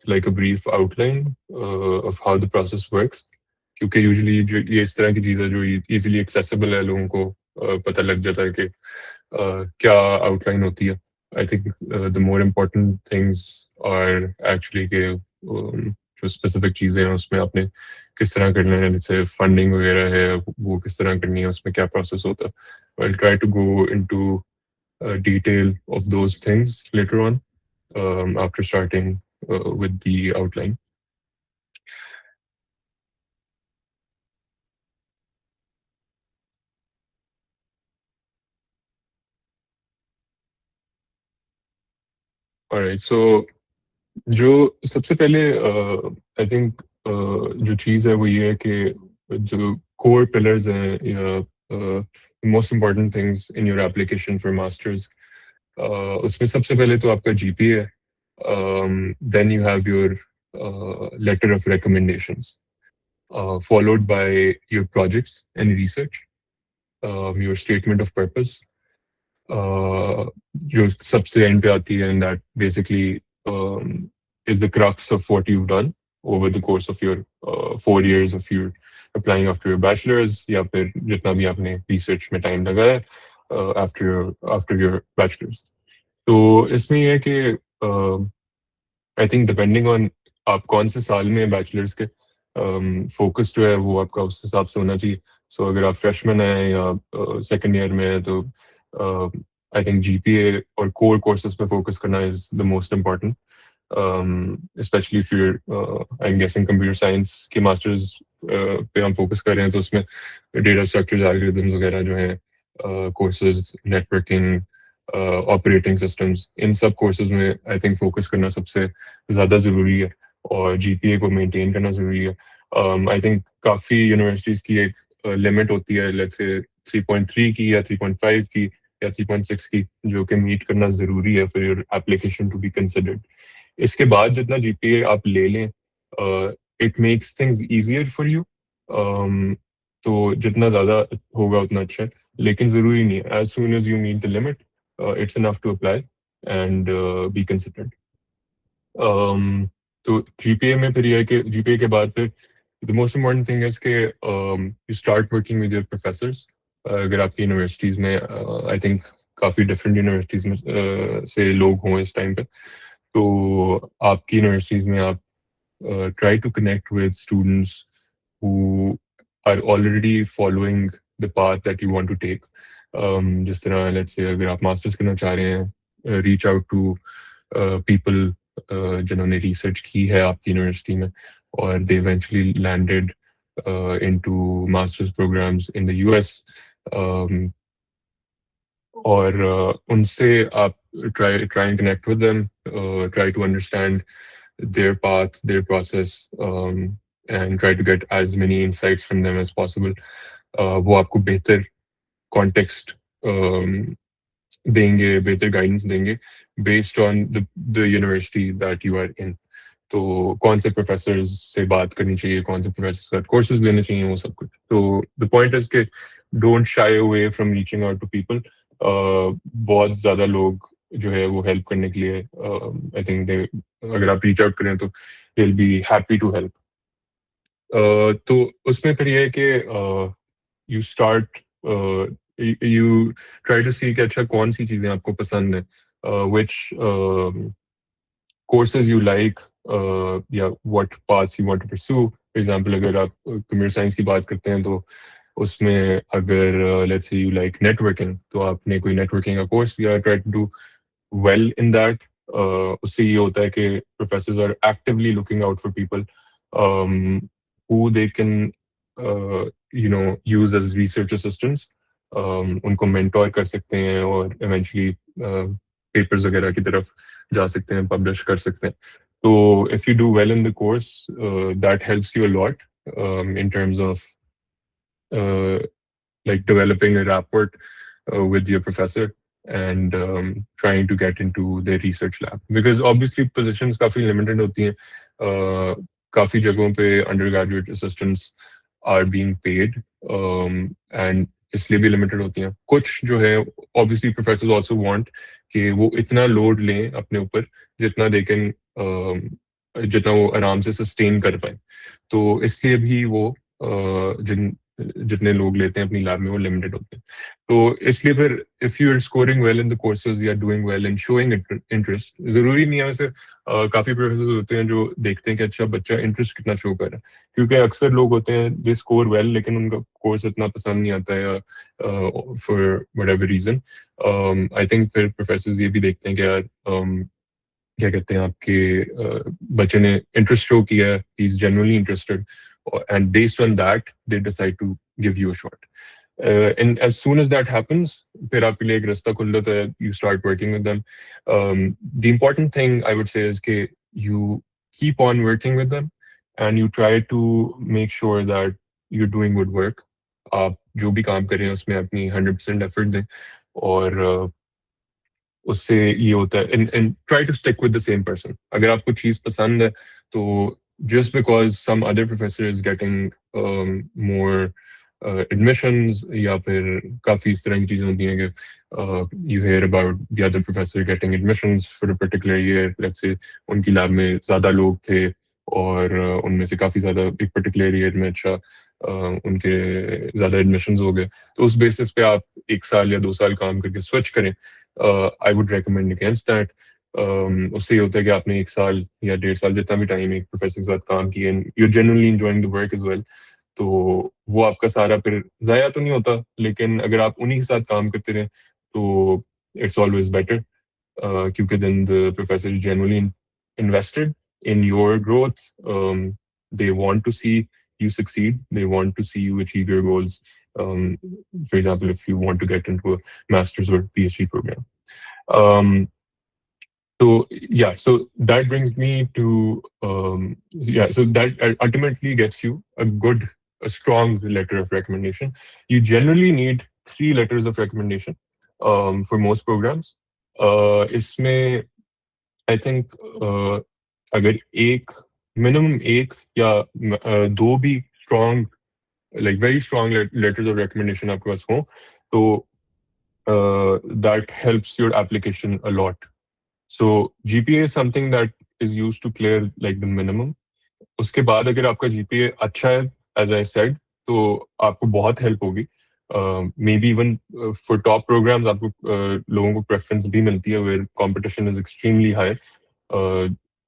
like a brief outline of how the process works. क्योंकि usually जो ये इस तरह की चीज़ है जो इजीली एक्सेसिबल है, लोगों को पता लग जाता है कि क्या आउटलाइन होती है. I think the more important things are actually के जो स्पेसिफिक चीज़ें हैं उसमें आपने किस तरह करना है, जैसे फंडिंग वगैरह है वो किस तरह करनी है, उसमें क्या प्रोसेस होता है. I try to go into detail of those things later on after starting with the outline. All right, so जो सबसे पहले आई थिंक जो चीज़ है वो ये है कि जो कोर पिलर्स हैं या most important things in your application for masters, उसमें सबसे पहले तो आपका जीपीए है. Then you have your letter of recommendations, followed by your projects and research, your statement of purpose, जो सबसे एंड पे आती है, and that basically is the crux of what you've done over the course of your 4 years of your applying after your bachelor's, या फिर जितना भी आपने research में time लगाया after your bachelor's. तो इसमें ये है कि आई थिंक डिपेंडिंग ऑन आप कौन से साल में बैचलर्स के, फोकस जो है वो आपका उस हिसाब से होना चाहिए. सो अगर आप फ्रेशमैन हैं या सेकेंड ईयर में हैं तो आई थिंक जीपीए और कोर कोर्सेज पे फोकस करना is the most important, specially if you're I am guessing computer science के मास्टर्स पे हम फोकस कर रहे हैं, तो उसमें डेटा स्ट्रक्चर्स, एल्गोरिथम्स वगैरह जो हैं, कोर्सेज, नेटवर्किंग, ऑपरेटिंग सिस्टम्स, इन सब कोर्सेज में आई थिंक फोकस करना सबसे ज़्यादा ज़रूरी है और जीपीए को मेंटेन करना ज़रूरी है. आई थिंक काफ़ी यूनिवर्सिटीज़ की एक लिमिट होती है, लेट्स से 3.3 की या 3.5 की या 3.6 की, जो कि मीट करना ज़रूरी है for your application to be considered. इसके बाद जितना जीपीए आप ले लें, it makes things easier for you. तो जितना ज़्यादा होगा उतना अच्छा है, लेकिन ज़रूरी नहीं है. As soon as you meet the limit, it's enough to apply and be considered. तो जीपीए में फिर यह है कि जीपीए के बाद फिर the most important thing is कि you start working with your professors. अगर आपकी यूनिवर्सिटीज़ में आई थिंक काफ़ी डिफरेंट यूनिवर्सिटीज़ में से लोग हों इस टाइम पे, तो आपकी यूनिवर्सिटीज़ में आप try to connect with students who are already following the path that you want to take. जिस तरह लेट्स से अगर आप मास्टर्स करना चाह रहे हैं, रीच आउट टू पीपल जिन्होंने रिसर्च की है आपकी यूनिवर्सिटी में और they eventually landed into masters programmes in the US, और उनसे आप try and connect with them, try to understand their path, their process, and try to get as many insights from them as possible. वो आपको बेहतर context देंगे, बेहतर guidance देंगे based on the university that you are in. तो कौन से professor से बात करनी चाहिए, कौन से प्रोफेसर से कोर्सेज लेने चाहिए, वो सब कुछ. तो द पॉइंट इज के don't shy away from reaching out to people. बहुत ज़्यादा लोग जो है वो हेल्प करने के लिए, आई थिंक दे, अगर आप रीच आउट करें तो they will be happy to help. तो उसमें फिर ये है कि you start, you try to see कि अच्छा कौन सी चीजें आपको पसंद है, which courses you like, या what paths you want to pursue. For example, अगर आप computer science की बात करते हैं तो उसमें अगर let's say you like networking, तो आपने कोई networking का course या try to do well in that. उससे ये होता है कि professors are actively looking out for people who they can use as research assistants. उनको मेंटोर कर सकते हैं और इवेंचुअली पेपर्स वगैरह की तरफ जा सकते हैं, पब्लिश कर सकते हैं. तो if you do well in the course, that helps you a lot in terms of like developing a rapport with your professor and trying to get into their research lab, because obviously positions काफी limited होती हैं. काफी जगहों पे undergraduate assistants are being paid, and इसलिए भी limited होती हैं. कुछ जो है ऑब्वियसली प्रोफेसर्स आल्सो वांट कि वो इतना लोड लें अपने ऊपर जितना दे कैन जितना वो आराम से सस्टेन कर पाए। तो इसलिए भी वो जितने लोग लेते हैं अपनी लैब में वो लिमिटेड होते हैं। तो इसलिए फिर if you are scoring well in the courses या doing well in showing interest, जरूरी नहीं है वैसे। काफी प्रोफेसर होते हैं जो देखते हैं कि अच्छा बच्चा इंटरेस्ट कितना शो कर रहा है, क्योंकि अक्सर लोग होते हैं दे स्कोर वेल लेकिन उनका कोर्स इतना पसंद नहीं आता है, या for whatever reason. I think फिर प्रोफेसर ये भी देखते हैं कि यार क्या कहते हैं आपके बच्चे ने इंटरेस्ट शो किया है, he is genuinely interested, and based on that they decide to give you a shot. And as soon as that happens, फिर आपके लिए एक रास्ता खुल जाता है, you start working with them. The important thing I would say is कि you keep on working with them and you try to make sure that you're doing good work. आप जो भी काम कर रहे हैं उसमें अपनी 100% एफर्ट दें, और उससे ये होता है, and try to stick with the same person. अगर आपको चीज पसंद है तो just because some other professor is getting more admissions, या फिर काफी इस तरह की चीजें होती हैं कि you hear about the other professor getting admissions for a particular year, let's say उनकी लैब में ज्यादा लोग थे और उनमें से काफी ज्यादा एक पर्टिकुलर ईयर में अच्छा उनके ज्यादा एडमिशंस हो गए, तो उस बेसिस पे आप 1 साल या 2 साल काम करके स्विच करें। I would recommend against that. उससे ये होता है कि आपने 1 साल या 1.5 साल जितना भी टाइम एक प्रोफेसर के साथ काम किया, and you genuinely enjoying the work as well, तो वो आपका सारा फिर जाया तो नहीं होता, लेकिन अगर आप उन्हीं के साथ काम करते रहें तो इट्स ऑलवेज बेटर, क्योंकि then the professor is genuinely invested in your growth. They want to see you succeed. They want to see you achieve your goals. Um, for example, if you want to get into a master's or PhD program. Um, so yeah, so that brings me to yeah. So that ultimately gets you a strong letter of recommendation. You generally need 3 letters of recommendation for most programs. इसमें I think अगर एक minimum एक या दो भी strong, like very strong letters of recommendation आपके पास हो, तो that helps your application a lot. So GPA is something that is used to clear like the minimum. उसके बाद अगर आपका जीपीए अच्छा है, एज आई सेड, तो आपको बहुत हेल्प होगी. May be even for top programmes आपको लोगों को प्रेफरेंस भी मिलती है where competition is extremely high.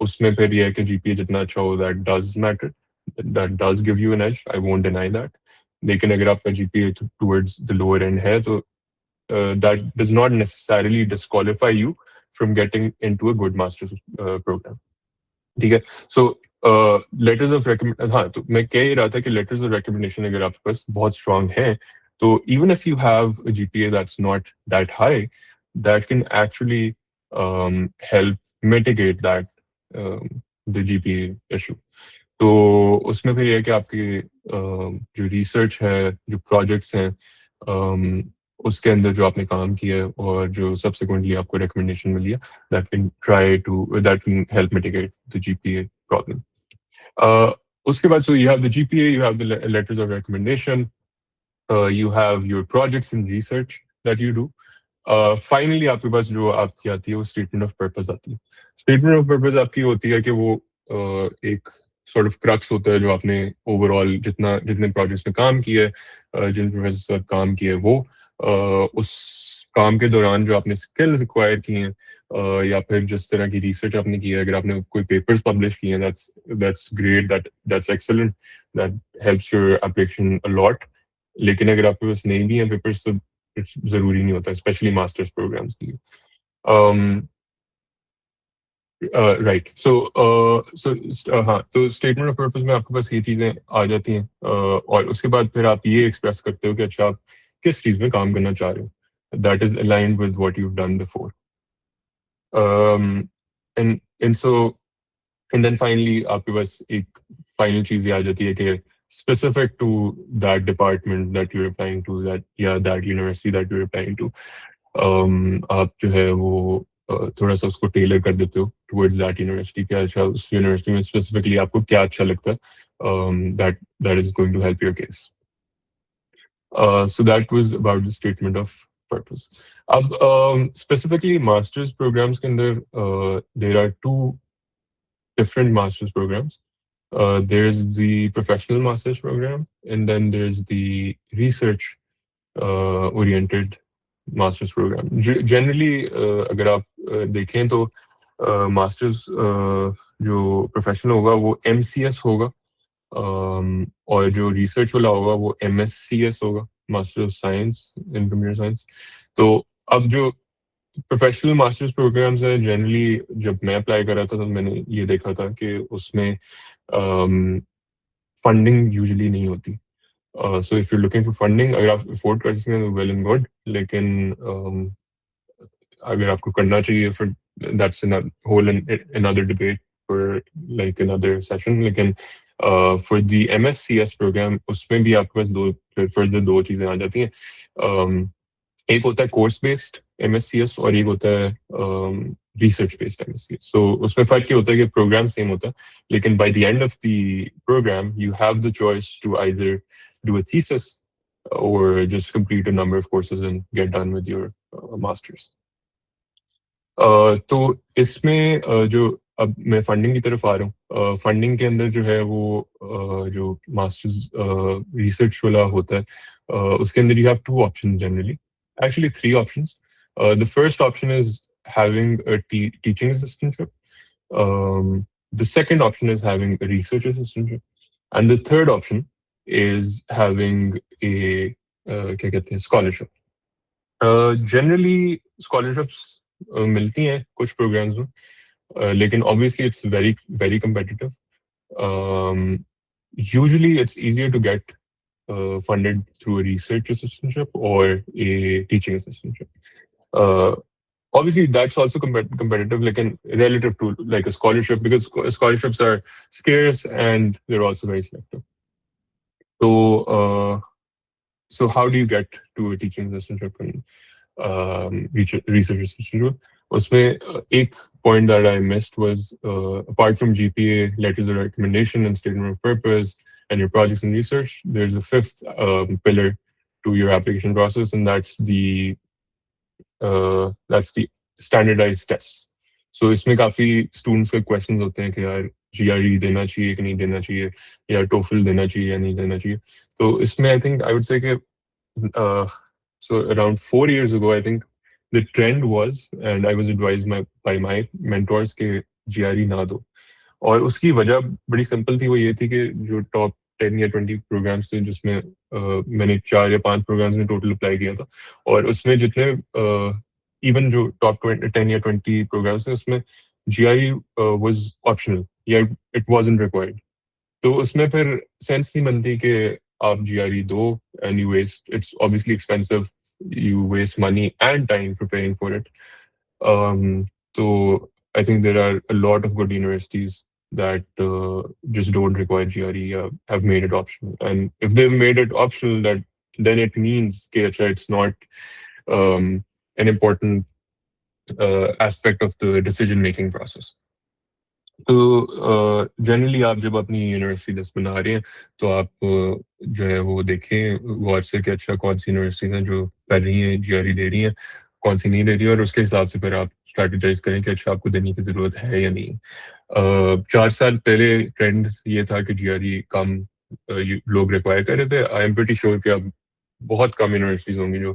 उसमें फिर यह है कि जीपीए जितना अच्छा हो, that does matter, that does give you an edge, I won't deny that. लेकिन अगर आपका GPA towards the lower end है, तो that does not necessarily disqualify you from getting into a good master's program. ठीक है. सो letters of recommend, हाँ, तो मैं कह ही रहा था कि लेटर्स ऑफ रिकमेंडेशन अगर आपके पास बहुत स्ट्रांग है, तो even if you have a GPA that's not that high, that can actually help mitigate that the GPA issue. तो उसमें फिर यह है कि आपकी जो रिसर्च है, जो प्रोजेक्ट्स हैं, उसके अंदर जो आपने काम किया है और जो सब्सिक्वेंटली आपको रिकमेंडेशन मिली है, that can help mitigate the GPA problem. उसके बाद, so you have the GPA, you have the letters of recommendation, you have your projects and research that you do. Finally आपके पास जो आपकी आती है वो स्टेटमेंट ऑफ पर्पस आती है. स्टेटमेंट ऑफ पर्पस आपकी होती है कि वो एक सॉर्ट ऑफ क्रक्स होता है जो आपने ओवरऑल जितने प्रोजेक्ट्स में काम किया है, जिन प्रोफेसर के साथ काम किया है, वो उस काम के दौरान जो आपने स्किल्स एक्वायर की हैं, या फिर जिस तरह की रिसर्च आपने की है, अगर आपने कोई पेपर्स पब्लिश किए हैं, that's great, that's excellent, that helps your application a lot. लेकिन अगर आपके पास नहीं भी हैं पेपर्स, तो जरूरी नहीं होता, स्पेशली मास्टर्स प्रोग्राम्स के लिए. राइट. सो हाँ, तो स्टेटमेंट ऑफ पर्पस में आपके पास ये चीजें आ जाती हैं, और उसके बाद फिर आप ये एक्सप्रेस करते हो कि अच्छा आप किस चीज में काम करना चाह रहे हो, that is aligned with what you have done before. And so and then finally आपके पास एक फाइनल चीज ये आ जाती है कि specific to that department that you're applying to, that university that you're applying to, आप जो है वो थोड़ा सा उसको टेलर कर देते हो towards that university, क्या अच्छा उस यूनिवर्सिटी में स्पेसिफिकली आपको क्या अच्छा लगता है, that is going to help your case. So that was about the statement of purpose. अब specifically masters programs के अंदर there are two different master's programs. There's the professional master's program, and then there's the research oriented masters programme. Generally अगर आप देखें तो masters जो professional होगा वो MCS होगा, और जो रिसर्च वाला होगा वो MSCS होगा, master of science in computer science. तो अब जो प्रोफेशनल मास्टर्स प्रोग्राम्स हैं, जनरली जब मैं अप्लाई कर रहा था तो मैंने ये देखा था कि उसमें फंडिंग यूजुअली नहीं होती. So if you're looking for funding, अगर आप अफोर्ड कर सकते हैं तो well and good, लेकिन अगर आपको करना चाहिए फिर that's a whole another debate for like another session. लेकिन for the MSCS program उसमें भी आपके पास further दो चीजें आ जाती हैं. एक होता है कोर्स बेस्ड MSCS और एक होता है रिसर्च बेस्ड MSCS. So उसमें फर्क क्या होता है कि प्रोग्राम सेम होता है, लेकिन by the end of the program you have the choice to either do a thesis or just complete a number of courses and get done with your masters. तो इसमें जो अब मैं फंडिंग की तरफ आ रहा हूँ, फंडिंग के अंदर जो है वो जो मास्टर्स रिसर्च वाला होता है, उसके अंदर you have two options generally, actually three options. The first option is having a teaching assistantship. The second option is having a research assistantship, and the third option is having a क्या कहते हैं scholarship. Generally scholarships मिलती हैं कुछ programmes में, लेकिन obviously it's very very competitive. Usually it's easier to get funded through a research assistantship or a teaching assistantship. Obviously that's also competitive, like relative to like a scholarship, because scholarships are scarce and they're also very selective. So how do you get to a teaching assistantship and research assistantship? उसमें एक point that I missed was apart from GPA, letters of recommendation and statement of purpose and your projects and research, there's a fifth pillar to your application process, and that's the standardized tests. So इसमें काफी students के questions होते हैं कि यार GRE देना चाहिए कि नहीं देना चाहिए, या TOEFL देना चाहिए या नहीं देना चाहिए. तो इसमें I think I would say कि so around 4 years ago, I think the trend was, and I was advised by my mentors कि GRE ना दो. और उसकी वजह बड़ी सिंपल थी, वो ये थी कि जो टॉप 10 या 20 प्रोग्राम्स थे जिसमें मैंने 4 या 5 प्रोग्राम्स में टोटल अप्लाई किया था, और उसमें जितने इवन जो टॉप 10 या 20 प्रोग्राम्स थे उसमें GRE वाज ऑप्शनल या इट वाजंट रिक्वायर्ड. तो उसमें फिर सेंस नहीं बनती कि आप GRE दो and you waste, it's obviously expensive, you waste money and time preparing for it. So I think there are a lot of good universities that just don't require GRE, have made it optional. And if they've made it optional, that then it means it's not an important aspect of the decision-making process. तो generally आप जब अपनी university list बना रहे हैं तो आप जो है वो देखें गौर से कि अच्छा कौन सी यूनिवर्सिटीज हैं जो कर रही हैं GRE दे रही हैं, कौन सी नहीं दे रही है, और उसके हिसाब से फिर आप स्ट्रेटेजाइज करें कि अच्छा आपको देने की ज़रूरत है या नहीं. 4 साल पहले ट्रेंड ये था कि GRE कम लोग रिक्वायर कर रहे थे. आई एम प्रीटी श्योर कि अब बहुत कम यूनिवर्सिटीज होंगी जो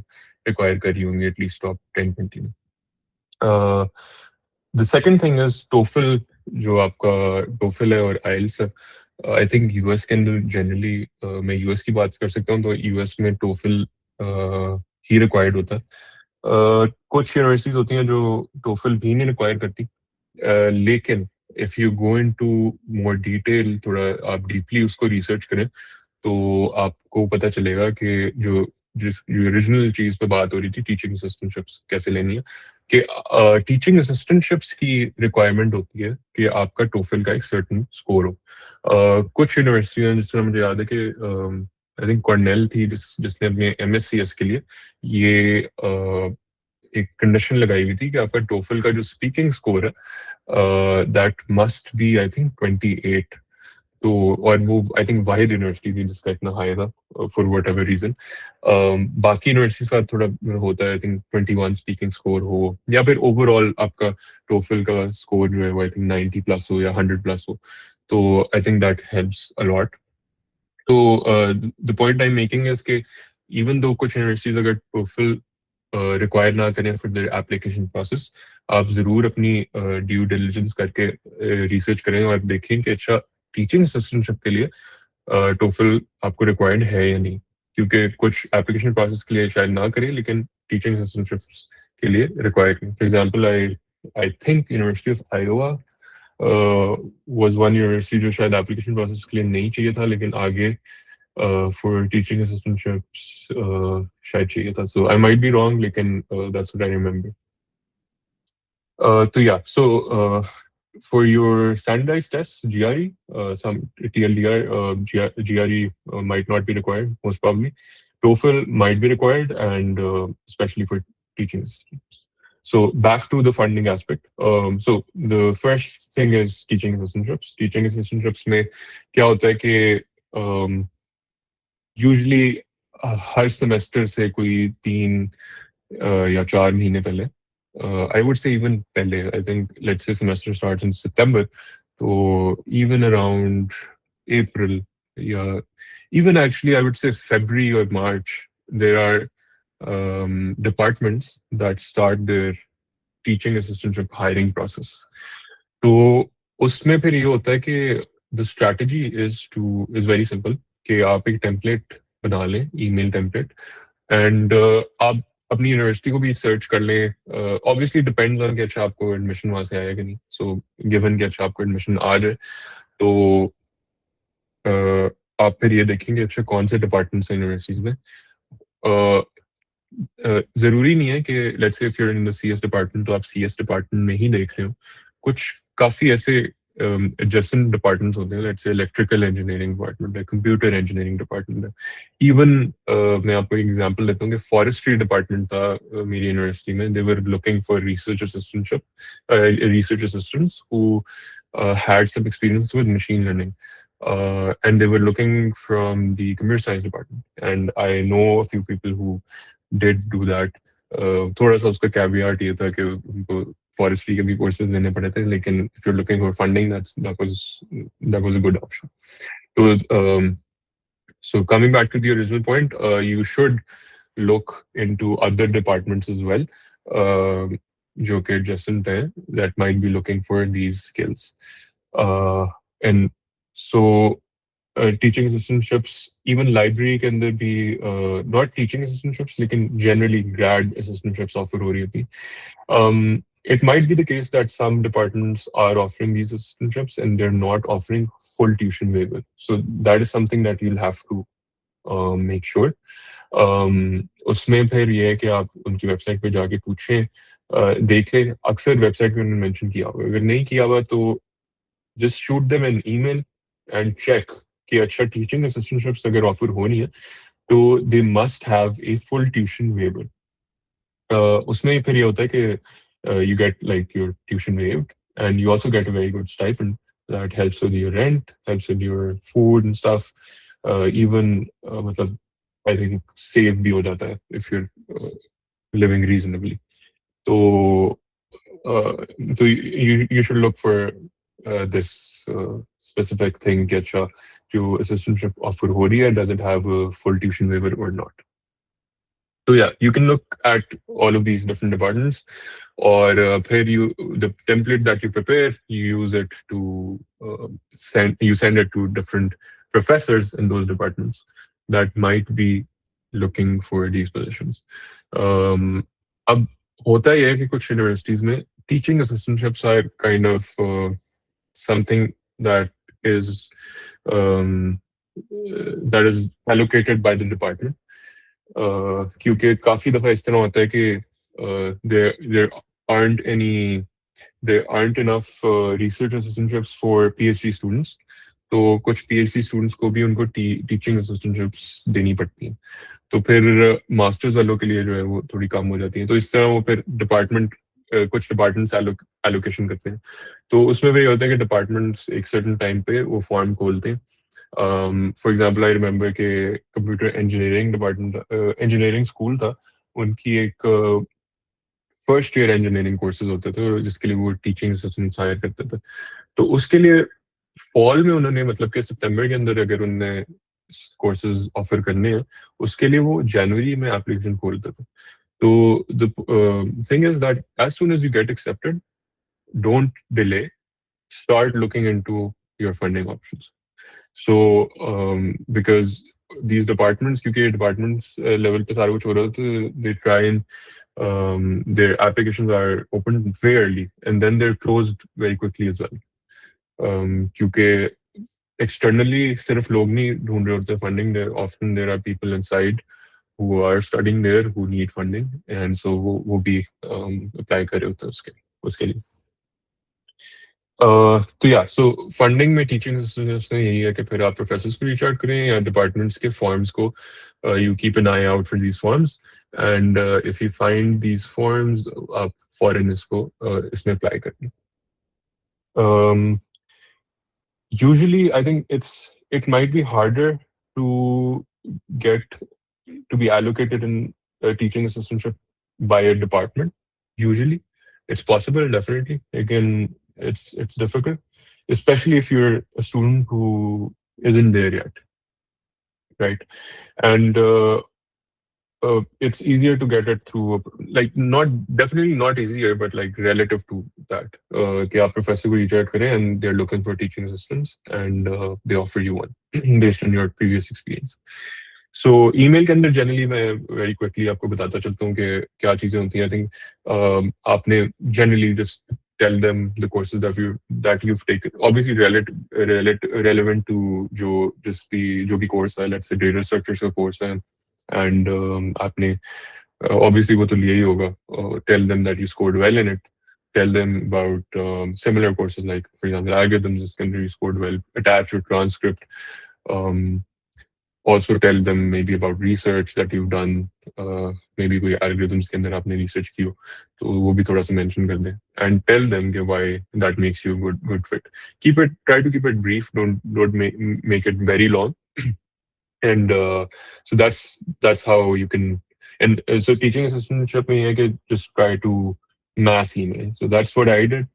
रिक्वायर कर रही होंगी एटलीस्ट टॉप 10-20 में. The second thing is TOEFL. जो आपका TOEFL है और IELTS है, आई थिंक US के अंदर जनरली, मैं US की बात कर सकता हूँ तो US में TOEFL ही रिक्वायर्ड होता है. कुछ यूनिवर्सिटीज होती हैं जो TOEFL भी नहीं रिक्वायर करती, लेकिन if you go into more detail, थोड़ा आप डीपली उसको रिसर्च करें तो आपको पता चलेगा कि जो ओरिजिनल चीज पे बात हो रही थी, टीचिंग असिस्टेंटशिप्स कैसे लेनी है, कि टीचिंग असिस्टेंटशिप्स की रिक्वायरमेंट होती है कि आपका TOEFL का एक सर्टेन स्कोर हो. कुछ यूनिवर्सिटियां, जिससे मुझे याद है कि आई थिंक कॉर्नेल थी जिसने अपने MSCS के लिए ये एक कंडीशन लगाई हुई थी कि आपका TOEFL का जो स्पीकिंग स्कोर है that must be I think 28. तो और वो आई थिंक वाहिद यूनिवर्सिटी थी जिसका इतना हाई था फॉर वट एवर रीजन। बाकी यूनिवर्सिटीज का थोड़ा होता है, आई थिंक 21 स्पीकिंग स्कोर हो या फिर ओवरऑल आपका टोफल का स्कोर जो है वो आई थिंक 90 प्लस हो या 100 प्लस हो, तो I think that helps a lot. तो the point I am making is के इवन दो कुछ यूनिवर्सिटीज अगर टोफल रिक्वायर ना करें फॉर द एप्लीकेशन प्रोसेस, आप जरूर अपनी ड्यू डिलिजेंस करके रिसर्च करें और देखें कि अच्छा टीचिंग असिस्टेंटशिप के लिए टोफल आपको रिक्वायर्ड है या नहीं, क्योंकि कुछ एप्लीकेशन प्रोसेस के लिए शायद ना करें लेकिन टीचिंग असिस्टेंटशिप के लिए रिक्वायर्ड है। For example I I think university of Iowa was one university जो शायद एप्लीकेशन प्रोसेस के लिए नहीं चाहिए था लेकिन आगे फॉर टीचिंग असिस्टेंटशिप्स शायद चाहिए था। सो आई माइट बी रॉन्ग लेकिन that's what I remember. So yeah, so for your standardized tests, GRE, some TLDR, GRE might not be required, most probably. TOEFL might be required, and especially for teaching assistants. So back to the funding aspect. So the first thing is teaching assistantships. Teaching assistantships में क्या होता है कि usually हर semester से कोई 3 या 4 महीने पहले, I would say even pehle. I think let's say semester starts in September, so even around April, yeah, even actually I would say February or March, there are departments that start their teaching assistantship hiring process. तो उसमें फिर ये होता है कि the strategy is very simple कि आप एक template बना लें, email template, एंड आप अपनी यूनिवर्सिटी को भी सर्च कर लें। ऑब्वियसली डिपेंड्स ऑन कि अच्छा आपको एडमिशन वहां से आया कि नहीं। सो गिवन कि अच्छा आपको एडमिशन आ जाए तो आप फिर ये देखेंगे अच्छा कौन से डिपार्टमेंट्स हैं यूनिवर्सिटीज में। जरूरी नहीं है कि let's say if you are in the CS department तो आप सीएस डिपार्टमेंट में ही देख रहे हो। कुछ काफी ऐसे एडजेसेंट डिपार्टमेंट्स होते हैं, let's say electrical engineering department है, कंप्यूटर इंजीनियरिंग डिपार्टमेंट है। इवन मैं आपको एग्जांपल देता हूँ कि फॉरेस्ट्री डिपार्टमेंट था मेरी यूनिवर्सिटी में। They were looking for research assistantship, research assistants who had some experience with machine learning. And they were looking from the computer science department. And I know a few people who did do that. थोड़ा सा उसका caveat ये था कि उनको forestry के भी courses लेने पड़े थे, लेकिन if you are looking for funding that was a good option. So coming back to the original point, you should look into other departments as well, जो कि adjacent है, that might be looking for these skills. And so teaching assistantships, even library के अंदर भी not teaching assistantships लेकिन generally grad assistantships offer हो रही होती। It might be the case that some departments are offering these assistantships and they're not offering full tuition waiver. So that is something that you'll have to make sure. उसमें फिर ये है कि आप उनकी वेबसाइट पे जाके पूछें, देख लें। अक्सर वेबसाइट पे उन्होंने मेंशन किया हुआ, अगर नहीं किया हुआ तो just shoot them an email and check कि अच्छा टीचिंग असिस्टेंटशिप्स अगर ऑफर होनी है तो they must have a full tuition waiver. उसमें फिर ये होता है कि you get like your tuition waived and you also get a very good stipend that helps with your rent, helps with your food and stuff. Even मतलब I think save भी हो जाता है if you're living reasonably. So you should look for this specific thing कि अच्छा जो assistantship offer हो रही है does it have a full tuition waiver or not. So yeah, you can look at all of these different departments, or the template that you prepare, you use it to send it to different professors in those departments that might be looking for these positions. अब होता ही है कि कुछ universities में teaching assistantships are kind of something that is allocated by the department. क्योंकि काफी दफा इस तरह होता है कि there aren't enough research assistantships for PhD students. तो कुछ PhD students को भी उनको teaching assistantships देनी पड़ती हैं, तो फिर मास्टर्स वालों के लिए जो है वो थोड़ी कम हो जाती है। तो इस तरह वो फिर डिपार्टमेंट कुछ डिपार्टमेंट्स एलोकेशन करते हैं, तो उसमें भी ये होता है कि डिपार्टमेंट्स एक सर्टन टाइम पे वो फॉर्म खोलते हैं. फॉर एग्जांपल आई रिमेंबर के computer engineering department engineering school था, उनकी एक फर्स्ट ईयर इंजीनियरिंग कोर्सेज होते थे जिसके लिए वो टीचिंग असिस्टेंट्स हायर करते थे. तो उसके लिए फॉल में उन्होंने मतलब कि सितंबर के अंदर अगर उन्होंने कोर्सेज ऑफर करने हैं, उसके लिए वो जनवरी में एप्लीकेशन खोलते थे. तो the thing is that as soon as you get accepted, don't delay, start looking into your funding options. So because these departments, क्योंकि departments level पे सारा कुछ हो रहा होता है, they try and their applications are opened very early and then they're closed very quickly as well. क्योंकि externally सिर्फ लोग नहीं ढूंढ रहे होते funding, there often there are people inside who are studying there who need funding, and so वो भी apply कर रहे होते हैं उसके लिए. तो या सो फंडिंग में टीचिंग असिस्टेंट्स में यही है कि फिर आप प्रोफेसर्स को रीच आउट करें या डिपार्टमेंट्स के फॉर्म्स को, you keep an I out for these forms, and if you find these forms आप फॉरन इसको इसमें अप्लाई करें. Usually I think it might be harder to get to be allocated in a teaching assistantship by a department. Usually it's possible, definitely. Again, it's difficult, especially if you're a student who isn't there yet, right? And it's easier to get it through, like, not definitely not easier, but like relative to that. कि आप professor को reach out करें and they're looking for teaching assistants and they offer you one based on your previous experience. So email के अंदर generally मैं very quickly आपको बताता चलता हूँ कि क्या चीजें होती हैं. I think आपने generally just tell them the courses that you've taken. Obviously relevant to जो भी course है, let's say data structures का course है, and आपने obviously वो तो लिया ही होगा. Tell them that you scored well in it. Tell them about similar courses like, for example, algorithms is going to be scored well. Attach your transcript. Also tell them maybe about research that you've done. Maybe कोई algorithms के अंदर आपने research की हो, तो वो भी थोड़ा सा mention कर दें. And tell them कि why that makes you a good fit. Try to keep it brief. Don't make it very long. And so that's how you can. And so teaching assistantship में ये है कि just try to mass email. So that's what I did.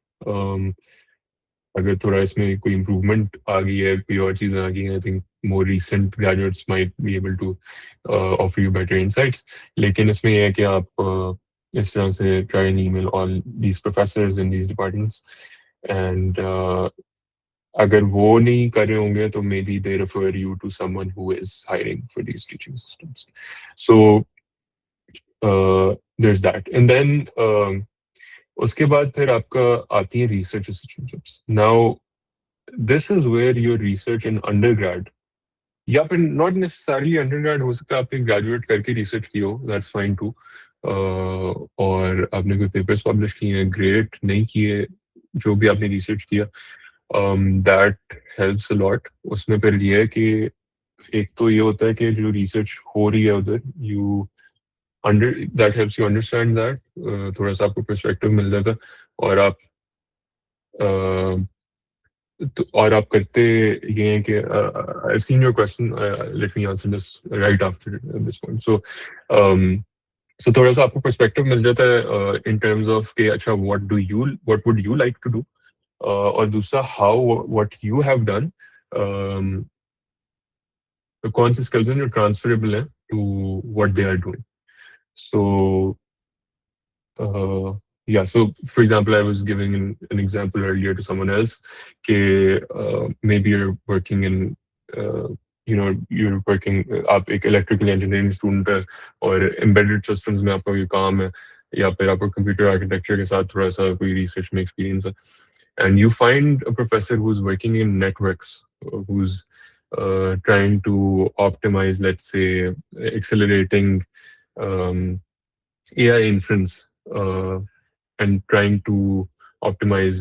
अगर थोड़ा इसमें कोई improvement आ गई है, कोई और चीजें आ गई हैं, I think more recent graduates might be able to offer you better insights. लेकिन इसमें ये है कि आप इस तरह से try and email all these professors in these departments, and अगर वो नहीं कर रहे होंगे तो maybe they refer you to someone who is hiring for these teaching assistants. So there's that. And then उसके बाद फिर आपका आती है research assistantships. Now this is where your research in undergrad, या फिर not necessarily undergrad, हो सकता है आपने graduate करके research की हो, that's fine too. और आपने कोई papers publish किए हैं, great. नहीं किए, जो भी आपने research किया, that helps a lot. उसमें फिर ये है कि एक तो ये होता है कि जो research हो रही है उधर, that helps you understand that. थोड़ा सा आपको perspective मिल जाता है, और आप करते ये हैं कि I've seen your question. Let me answer this right after this point. So थोड़ा सा आपको perspective मिल जाता है in terms of कि अच्छा what would you like to do, और दूसरा what you have done, कौन से skills हैं जो transferable हैं to what they are doing. So yeah, so for example, I was giving an example earlier to someone else कि maybe you're working in you're working, आप एक electrical engineering student है और embedded systems में आपका ये काम है, या फिर आपको computer architecture के साथ थोड़ा सा कोई research में experience है, and you find a professor who's working in networks, who's trying to optimize, let's say, accelerating AI inference, and trying to optimize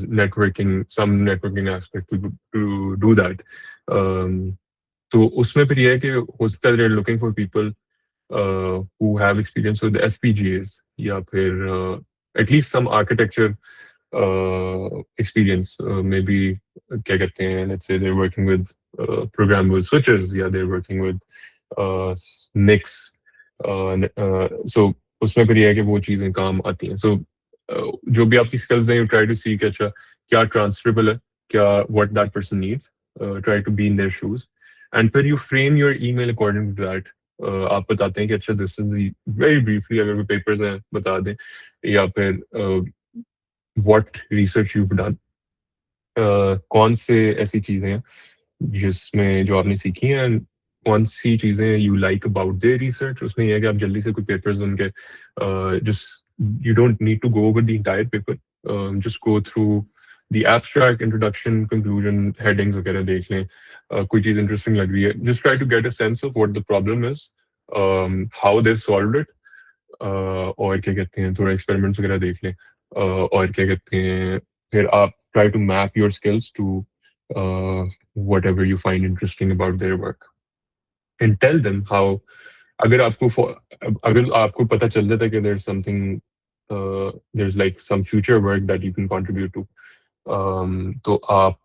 some networking aspect to do that. तो उसमें फिर ये है कि हो सकता है they're looking for people who have experience with FPGAs, या फिर at least some architecture experience. Maybe क्या कहते हैं, let's say they're working with programmable switches, या they're working with NICs. So उसमें फिर ये है कि वो चीज़ें काम आती हैं. So जो भी आपकी skills हैं, you try to see कि अच्छा क्या transferable है, क्या what that person needs. Try to be in their shoes, and फिर you frame your email according to that. आप बताते हैं कि अच्छा this is the very briefly अगर वो papers हैं बता दें, या फिर what research you've done. कौन से ऐसी चीजें हैं जिसमें जो आपने सीखी हैं, and कौन सी चीजें you like about their research. उसमें यह है कि आप जल्दी से कोई papers उनके just you don't need to go over the entire paper. Just go through the abstract, introduction, conclusion, headings वगैरह देख लें. कोई चीज interesting लग रही है, just try to get a sense of what the problem is, how they've solved it. और क्या कहते हैं, थोड़ा experiments वगैरह देख लें. और क्या कहते हैं, फिर आप try to map your skills to whatever you find interesting about their work, and tell them how. अगर आपको अगर आपको पता चल जाता है कि there's something, there's like some future work that you can contribute to, तो आप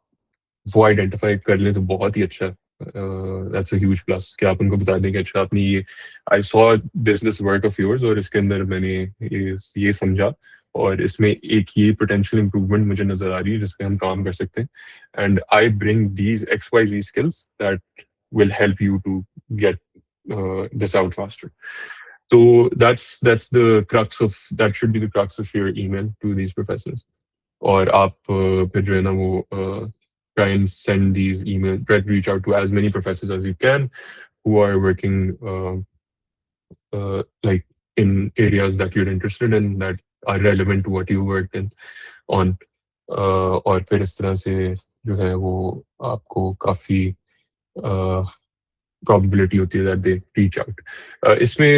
वो आइडेंटिफाई कर लें तो बहुत ही अच्छा. दैट्स अ ह्यूज प्लस कि आप उनको बता दें कि अच्छा आपने ये, I saw this work of yours, और इसके अंदर मैंने ये समझा, और इसमें एक ये पोटेंशियल इंप्रूवमेंट मुझे नजर आ रही है जिस पे हम काम कर सकते हैं, and I bring these XYZ skills that will help you to get this out faster. So that's the crux of that should be the crux of your email to these professors. और आप फिर जो है ना वो try and send these emails, try to reach out to as many professors as you can who are working like in areas that you're interested in, that are relevant to what you worked in on. और फिर इस तरह से जो है वो आपको काफी probability होती है that they reach out. इसमें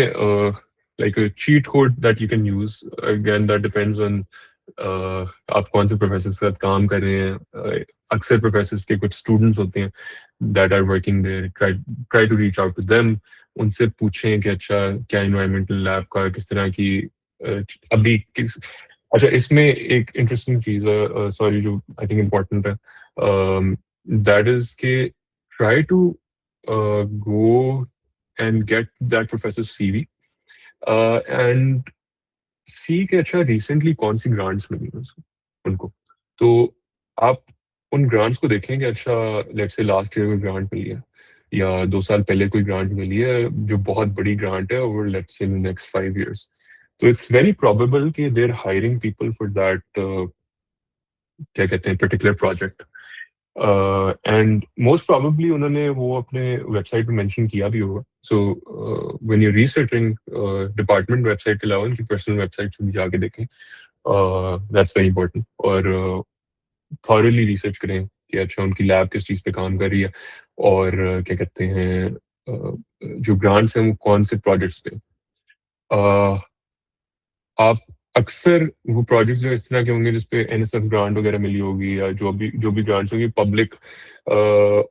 like a cheat code that you can use, again that depends on आप कौन से प्रोफेसर के साथ काम कर रहे हैं. अक्सर प्रोफेसर्स के कुछ स्टूडेंट्स होते हैं that are working there, try to reach out to them. उनसे पूछें कि अच्छा क्या environmental lab का किस तरह की अभी अच्छा इसमें एक इंटरेस्टिंग चीज है, सॉरी, जो आई थिंक इम्पोर्टेंट है, दैट इज के try to go and get that professor's CV, and see कि अच्छा रिसेंटली कौन सी ग्रांट्स मिली हैं उनको. तो आप उन ग्रांट्स को देखें कि अच्छा लेट्स से लास्ट ईयर कोई ग्रांट मिली है, या 2 साल पहले कोई ग्रांट मिली है जो बहुत बड़ी ग्रांट है over let's say next 5 years. तो इट्स वेरी प्रोबेबल कि they are hiring people for that क्या कहते हैं particular project. And most probably उन्होंने वो अपने वेबसाइट पे मेंशन किया भी होगा. So when you researching department website के अलावा उनकी पर्सनल वेबसाइट पे भी जाके देखें. That's very important. और थॉरली रिसर्च करें कि अच्छा उनकी लैब किस चीज़ पे काम कर रही है, और क्या कहते हैं जो ग्रांट्स हैं वो कौन से प्रोजेक्ट्स पे. आप अक्सर वो प्रोजेक्ट्स जो इस तरह के होंगे जिसपे NSF ग्रांट वगैरह मिली होगी, या जो भी ग्रांट्स होगी पब्लिक,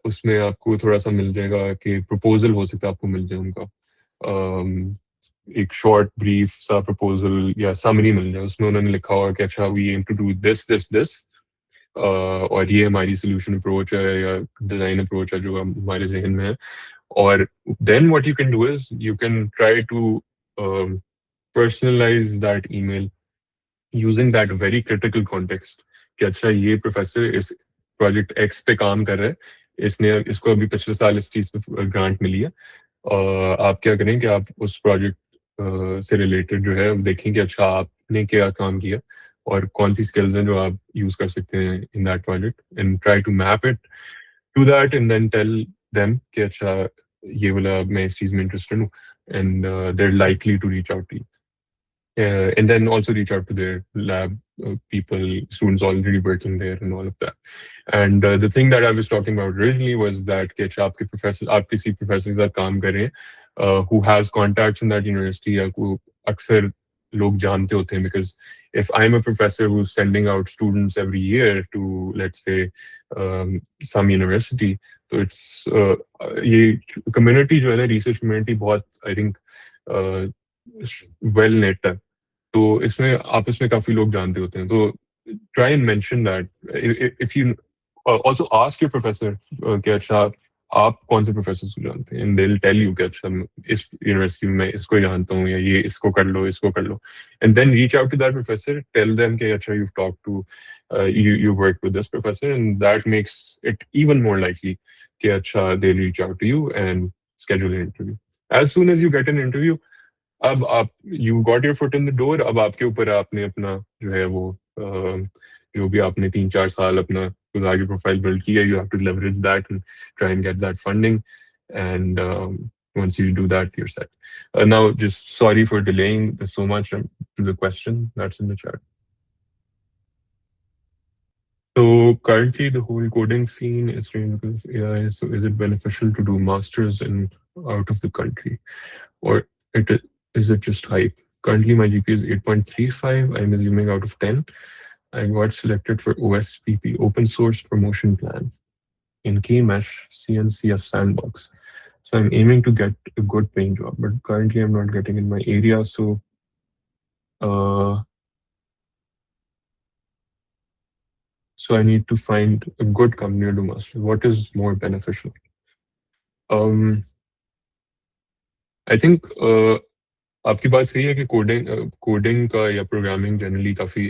उसमें आपको थोड़ा सा मिल जाएगा कि प्रपोजल हो सकता है आपको मिल जाए उनका. एक शॉर्ट ब्रीफ सा प्रपोजल या समरी मिल जाए, उसमें उन्होंने लिखा होगा कि अच्छा we aim to do this this this, और ये हमारी सोल्यूशन अप्रोच है या डिजाइन अप्रोच है जो हमारे जहन में है. और then what you can do is you can try to personalize that email using that very critical context कि अच्छा ये प्रोफेसर इस प्रोजेक्ट एक्स पे काम कर रहा है, इसने इसको अभी पिछले साल इस चीज पे ग्रांट मिली है. आप क्या करें कि आप उस प्रोजेक्ट से रिलेटेड जो है देखें कि अच्छा आपने क्या काम किया और कौन सी स्किल्स हैं जो आप यूज कर सकते हैं in that project, and try to map it to that, and then tell them कि अच्छा ये वाला मैं इस चीज में इंटरेस्टेड हूँ, and they're likely to reach out to you. And then also reach out to their lab people, students already working there, and all of that. And the thing that I was talking about originally was that कि अच्छा आपके professor, आप किसी professor के साथ काम कर रहे हैं who has contacts in that university, या को अक्सर लोग जानते होते हैं, because if I'm a professor who's sending out students every year to let's say some university, तो it's ये community जो है ना, research community बहुत I think well knit है. तो इसमें आपस में काफ़ी लोग जानते होते हैं, तो try and mention that if you also ask your professor कि अच्छा आप कौन से प्रोफेसर को जानते हैं, and they will tell you कि अच्छा इस यूनिवर्सिटी में मैं इसको जानता हूँ, या ये इसको कर लो, इसको कर लो, and then reach out to that professor, tell them कि अच्छा you talk to you work with this professor, and that makes it even more likely कि अच्छा they reach out to you and schedule an interview. As soon as you get an interview, अब आप you got your foot in the door, अब आपके ऊपर आपने अपना जो है वो जो भी आपने 3-4 साल अपना गुजार की प्रोफाइल बिल्ड की है, you have to leverage that and try and get that funding, and once you do that you're set. Now just sorry for delaying this so much, to the question that's in the chat. So currently the whole coding scene is changing because of AI. So is it beneficial to do masters in out of the country, or is it just hype? Currently my GPA is 8.35. I'm assuming out of 10. I got selected for OSPP, Open Source Promotion Plan, in KMesh CNCF Sandbox. So I'm aiming to get a good paying job, but currently I'm not getting in my area. So uh, so I need to find a good company to do master. What is more beneficial? Um, I think आपकी बात सही है कि coding का या programming generally काफी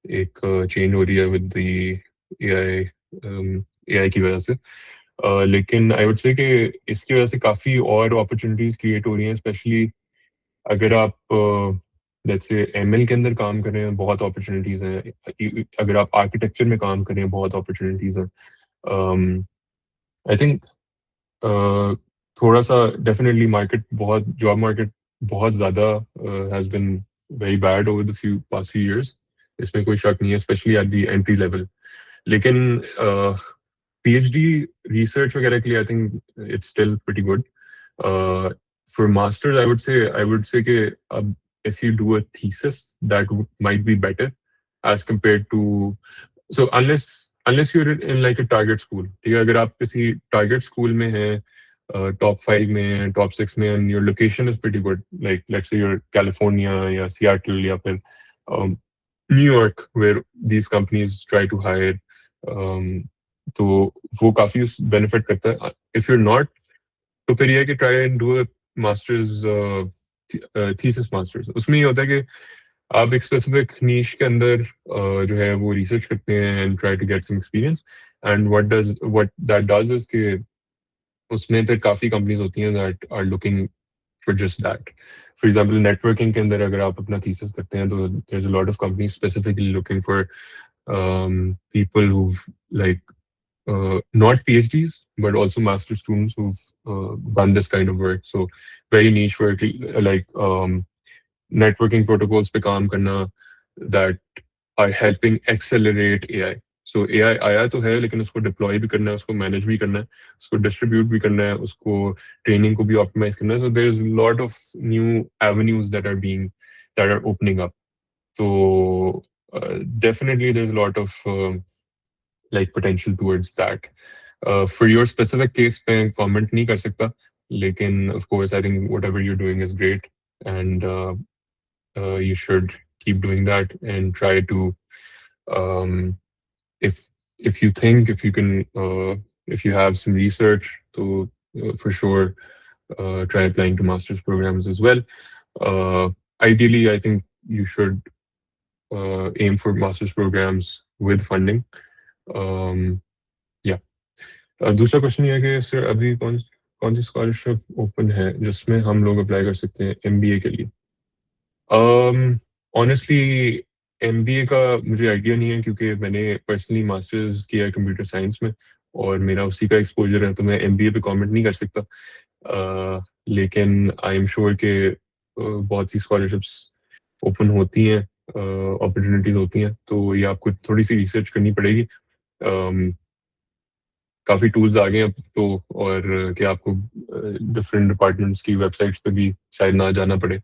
एक change हो रही है विद द एआई एआई की वजह से, लेकिन आई वुड से कि इसकी वजह से काफी और अपॉर्चुनिटीज क्रिएट हो रही हैं, स्पेशली अगर आप लेट्स से एमएल के अंदर काम कर रहे हैं, बहुत अपॉर्चुनिटीज हैं, अगर आप आर्किटेक्चर में काम कर रहे हैं, बहुत अपॉर्चुनिटीज हैं। आई थिंक थोड़ा सा डेफिनेटली मार्केट बहुत जॉब मार्केट बहुत ज़्यादा has been very bad over the few past few years, इसमें कोई शक नहीं है, specially at the entry level. लेकिन पीएचडी रिसर्च वगैरह के लिए I think it's still pretty good. For masters I would say कि अब if you do a thesis that might be better as compared to, so unless you're in like a target school, ठीक है, अगर आप किसी target school में हैं, top 5 में, top 6 में, and your location is pretty good, like let's say you're California या Seattle या फिर um, New York, where these companies try to hire, um, तो वो काफी बेनिफिट करता है। if you're not, तो फिर ये है कि try and do a master's thesis master's, उसमें ये होता है कि आप एक स्पेसिफिक नीश के अंदर जो है वो रिसर्च करते हैं and try to get some experience, and what that does is कि उसमें फिर काफी कंपनीज होती हैं that are looking for just that. For example networking के अंदर अगर आप अपना थीसिस करते हैं तो there is a lot of companies specifically looking for people who like not PhDs, but also master students who've done this kind of work. So very niche work, like networking protocols पे काम करना that are helping accelerate AI. So AI आया तो है, लेकिन उसको deploy भी करना है, उसको मैनेज भी करना है, उसको डिस्ट्रीब्यूट भी करना है, उसको ट्रेनिंग को भी ऑप्टिमाइज करना है. So there is a lot of new avenues that are opening up. So definitely there's a lot of like potential towards that. For your specific case मैं comment नहीं कर सकता, लेकिन of course I think whatever you're doing is great, and you should keep doing that and try to, um, if you think, if you can, if you have some research, to for sure try applying to master's programs as well. uh, Ideally I think you should aim for master's programs with funding. um, yeah. दूसरा question ये है कि sir अभी कौन कौन सी scholarship open है जिसमें हम लोग अप्लाई कर सकते हैं एमबीए के लिए? ऑनेस्टली एमबीए का मुझे आइडिया नहीं है, क्योंकि मैंने पर्सनली मास्टर्स किया है कंप्यूटर साइंस में और मेरा उसी का एक्सपोजर है, तो मैं एमबीए पे कमेंट नहीं कर सकता। लेकिन आई एम श्योर कि बहुत सी स्कॉलरशिप्स ओपन होती हैं, अपॉर्चुनिटीज होती हैं, तो ये आपको थोड़ी सी रिसर्च करनी पड़ेगी। काफ़ी टूल्स आ गए हैं अब तो, और कि आपको डिफरेंट डिपार्टमेंट्स की वेबसाइट्स पे भी शायद ना जाना पड़े,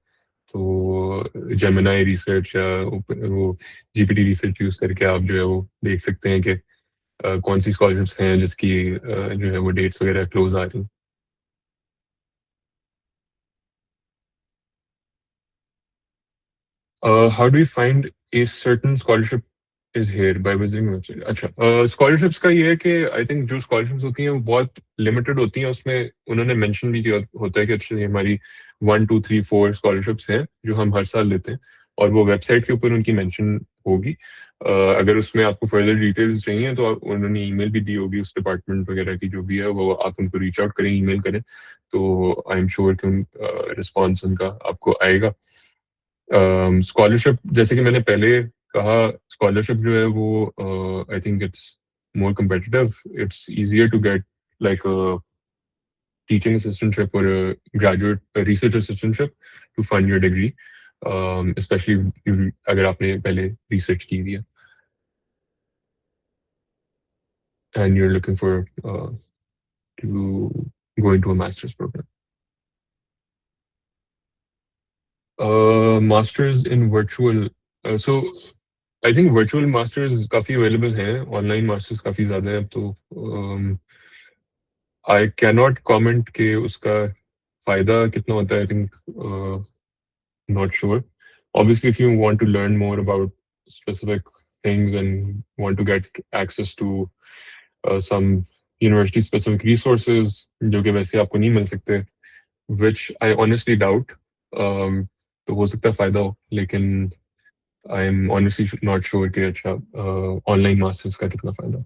तो जेमिनाई रिसर्च या वो जीपीटी रिसर्च यूज करके आप जो है वो देख सकते हैं कि कौन सी स्कॉलरशिप्स हैं जिसकी जो है वो डेट्स वगैरह क्लोज आ रही हैं। How do you find a certain scholarship is here by visiting website? अच्छा, scholarships का ये है कि आई थिंक जो scholarships होती हैं वो बहुत लिमिटेड होती हैं, उसमें उन्होंने मेंशन भी किया होता है कि अच्छा ये हमारी 1 2 3 4 scholarships हैं जो हम हर साल लेते हैं, और वो वेबसाइट के ऊपर उनकी मेंशन होगी। अगर उसमें आपको फर्दर डिटेल्स चाहिए तो उन्होंने ईमेल भी दी होगी उस डिपार्टमेंट वगैरह की जो भी है, वो आप उनको रीच आउट करें, ईमेल करें, तो आई एम श्योर कि रिस्पॉन्स उनका आपको आएगा। स्कॉलरशिप जैसे कि मैंने पहले कहा, स्कॉलरशिप जो है वो आई think it's more competitive. It's easier to get like a teaching assistantship or a graduate a research assistantship to fund your degree, especially अगर आपने पहले research की हुई है and you're looking for to go into a master's program. Masters in virtual, so I think virtual masters काफी available हैं, online masters काफी ज्यादा है, अब तो आई कैन नॉट कॉमेंट कि उसका फायदा कितना होता है। I think not sure. Obviously, if you want to learn more about specific things and want to get access to some university specific resources जो कि वैसे आपको नहीं मिल सकते, which I honestly doubt, तो हो सकता है फायदा हो, लेकिन I am honestly not sure कि अच्छा ऑनलाइन मास्टर्स का कितना फायदा।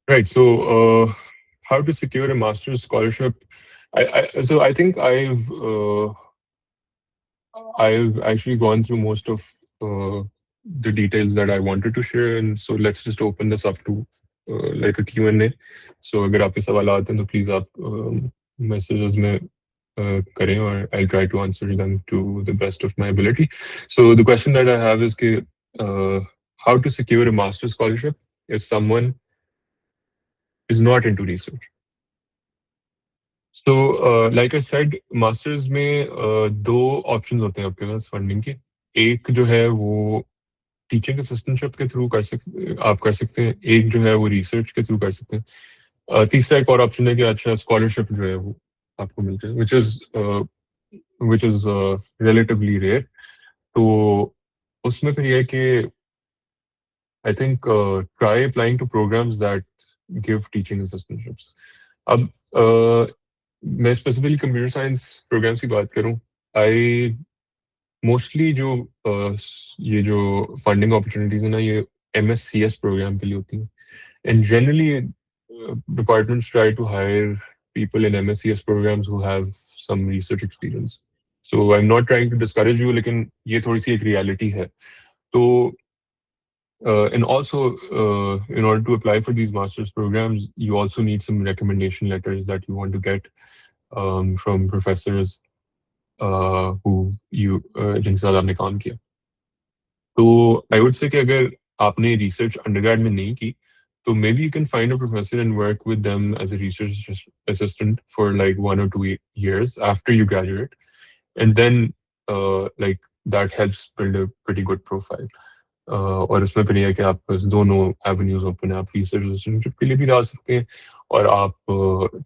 Right. So, how to secure a master's scholarship? I think I've actually gone through most of the details that I wanted to share, and so let's just open this up to like a Q&A. So, अगर आपके सवाल आते हैं तो please आप messages में करें, और I'll try to answer them to the best of my ability. So, the question that I have is कि how to secure a master's scholarship if someone is not into research? So, like I said, masters में दो options होते हैं आपके पास funding के। एक जो है वो टीचिंग असिस्टेंटशिप के थ्रू आप कर सकते हैं, एक जो है वो रिसर्च के थ्रू कर सकते हैं। तीसरा एक और ऑप्शन है कि अच्छा स्कॉलरशिप जो है वो आपको मिलते हैं, विच इज रिलेटिवली रेयर। तो उसमें फिर ये है कि I think try applying to programs that give teaching assistantships. अब मैं स्पेसिफिकली कंप्यूटर साइंस प्रोग्राम्स की बात करूं, आई मोस्टली जो ये जो फंडिंग अपॉर्चुनिटीज है ना, ये MSCS प्रोग्राम के लिए होती हैं, and generally departments try to hire people in MSCS programs who have some research experience. So I'm not trying to discourage you, लेकिन ये थोड़ी सी एक reality है। तो and also, in order to apply for these master's programs, you also need some recommendation letters that you want to get from professors who जिनके साथ आपने काम किया। तो I would say कि अगर आपने research undergrad में नहीं की, तो maybe you can find a professor and work with them as a research assistant for like 1 or 2 years after you graduate, and then like that helps build a pretty good profile. और उसमें फिर ये है कि आप बस दोनों avenues open है, आप रिसर्च असिस्टेंटशिप के लिए भी जा सकते हैं और आप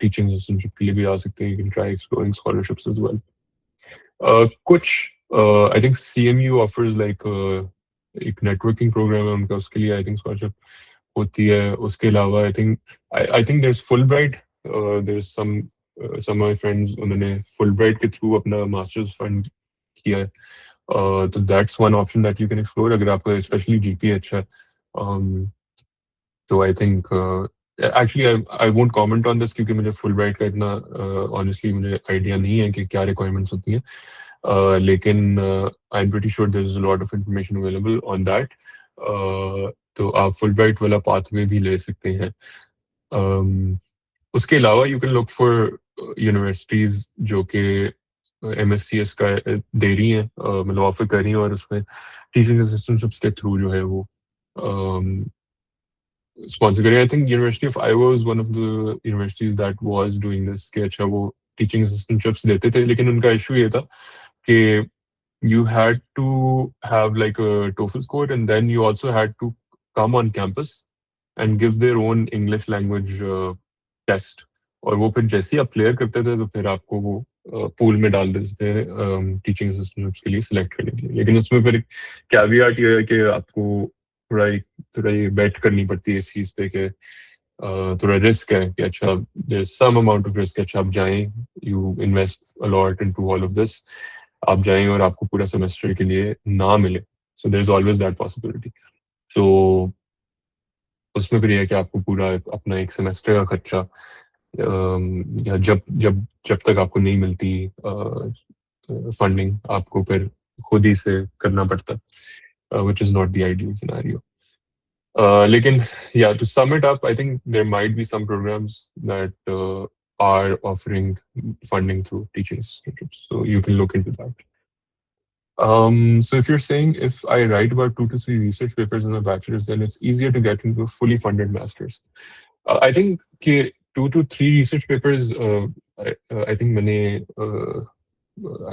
टीचिंग असिस्टेंटशिप के लिए भी जा सकते हैं। You can try exploring scholarships as well. कुछ I think CMU offers like एक नेटवर्किंग प्रोग्राम है उनका, उसके लिए आई थिंक स्कॉलरशिप होती है। उसके अलावा I think there is Fulbright, there is some of my friends उन्होंने फुलब्राइट के थ्रू अपना मास्टर्स फंड किया है। तो that's one option that you can explore अगर आपका स्पेशली GPA अच्छा है। तो I think actually I won't comment on this क्योंकि मुझे फुलब्राइट का इतना ऑनेस्टली मुझे आइडिया नहीं है कि क्या रिक्वायरमेंट्स होती हैं, लेकिन I am pretty sure there is a lot of information available on that. तो आप फुलब्राइट वाला पाथवे भी ले सकते हैं। उसके अलावा you can look for universities जो कि MSCS का दे रही हैं, मतलब ऑफर कर रही हैं, और उसमें टीचिंग असिस्टेंटशिप्स के थ्रू जो है वो स्पॉन्सर करें। I think university of Iowa was one of the universities that was doing this कि अच्छा वो टीचिंग असिस्टेंटशिप्स देते थे, लेकिन उनका इशू ये था कि you had to have like a TOEFL score, and then you also had to come on campus and give their own English language test. और वो फिर जैसे ही आप क्लियर करते थे तो फिर आपको वो पूल में डाल देते थे टीचिंग असिस्टेंट्स के लिए सिलेक्ट करने के लिए. लेकिन उसमें फिर एक कैवियाट ये है कि आपको थोड़ा एक थोड़ा ये बेट करनी पड़ती है इस चीज़ पे कि थोड़ा रिस्क है कि अच्छा there is some amount of risk. अच्छा आप जाएं, you invest a lot into all of this, आप जाएं और आपको पूरा सेमेस्टर के लिए ना मिले. So there is always that possibility. तो उसमें फिर ये है कि आपको पूरा अपना एक सेमेस्टर का खर्चा या जब जब जब तक आपको नहीं मिलती फंडिंग, आपको फिर खुद ही से करना पड़ता, which is not the ideal scenario. Lekin, yeah, to sum it up, I think there might be some programs that are offering funding through teaching assistants, so you can look into that. So if you're saying if I write about 2 to 3 research papers in my bachelor's, then it's easier to get into a fully funded master's. I think 2 to 3 research papers, I think मैंने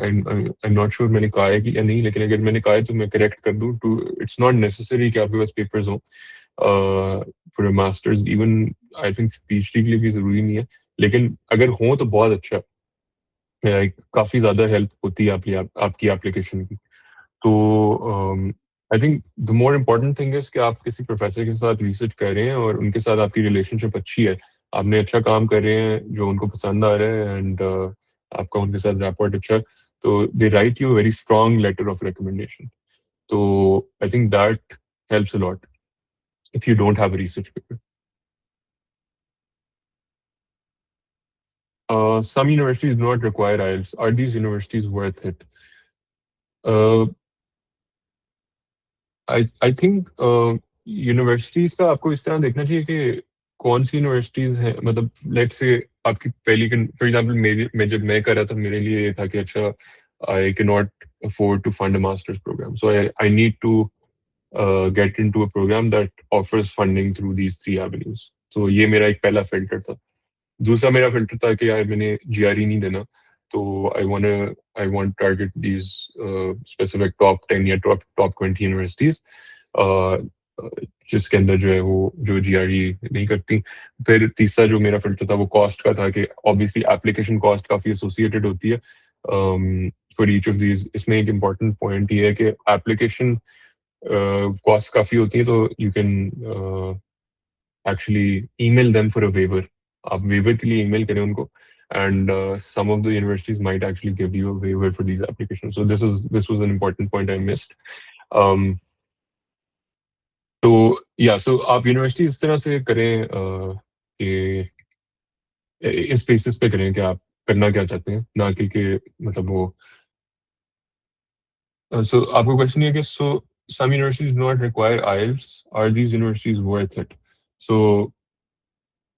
I'm not sure मैंने कहा है कि या नहीं, लेकिन अगर मैंने कहा है तो मैं करेक्ट कर दूं. टू इट्स नॉट नेसेसरी कि आपके पास पेपर्स हों for a masters. Even I think PhD के लिए भी जरूरी नहीं है, लेकिन अगर हो तो बहुत अच्छा. काफी ज्यादा हेल्प होती है आपकी एप्लीकेशन की. तो I think the more important thing is कि आप किसी प्रोफेसर के साथ रिसर्च कर रहे हैं और उनके साथ आपकी रिलेशनशिप अच्छी है, आपने अच्छा काम कर रहे हैं जो उनको पसंद आ रहा है, एंड आपका उनके साथ रैपोर्ट अच्छा है, तो they write you very strong letter of recommendation. तो I think that helps a lot if you don't have a research paper. Some universities do not require IELTS. Are these universities worth it? Uh, I think universities का आपको इस तरह देखना चाहिए कि कौन सी universities हैं. मतलब लेट्स से आपकी पहली, फॉर एग्जांपल जब मैं कर रहा था, मेरे लिए ये था कि अच्छा I can not afford to fund a masters programme, so I need to get into a programme that offers funding through these 3 avenues. तो ये मेरा एक पहला फिल्टर था. दूसरा मेरा फिल्टर था कि यार मैंने जीआरई नहीं देना, तो I want target these specific top 10 या टॉप 20 यूनिवर्सिटीज जिसके अंदर जो है वो जो जीआरई नहीं करती. फिर तीसरा जो मेरा फिल्टर था वो कॉस्ट का था कि ऑब्वियसली एप्लीकेशन कॉस्ट काफी एसोसिएटेड होती है फॉर ईच ऑफ दीज. इसमें एक इम्पॉर्टेंट पॉइंट ये है कि एप्लीकेशन कॉस्ट काफी होती है, तो you can actually email them for a waiver. आप waiver के लिए email करें उनको, and some of the universities might actually give you a waiver for these applications. So this was an important point I missed. Um, तो yeah, so आप university इस तरह से करें कि इस बेसिस पे करें कि आप करना क्या चाहते हैं, ना कि मतलब वो. So आपका क्वेश्चन ये है कि so some universities do not require IELTS. Are these universities worth it? So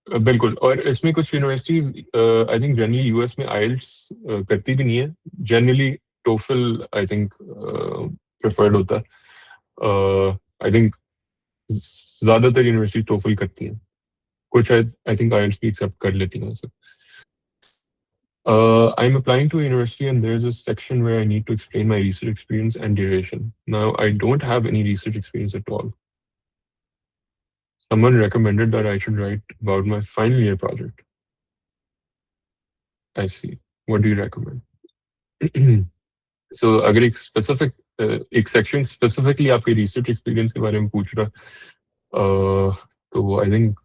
बिल्कुल. और इसमें कुछ universities I think generally US में आइल्ट्स करती भी नहीं है. Generally TOEFL I think preferred होता है. आई थिंक ज्यादातर यूनिवर्सिटी टोफल करती हैं. कुछ आई थिंक आइल्ट्स भी एक्सेप्ट कर लेती हैं वैसे. I'm applying to a university and there's a section where I need to explain my research experience and duration. Now, I don't have any research experience at all. Someone recommended that I should write about my final year project. I see. What do you recommend? सो अगर एक specific एक section specifically आपके research experience के बारे में पूछ रहा, तो आई थिंक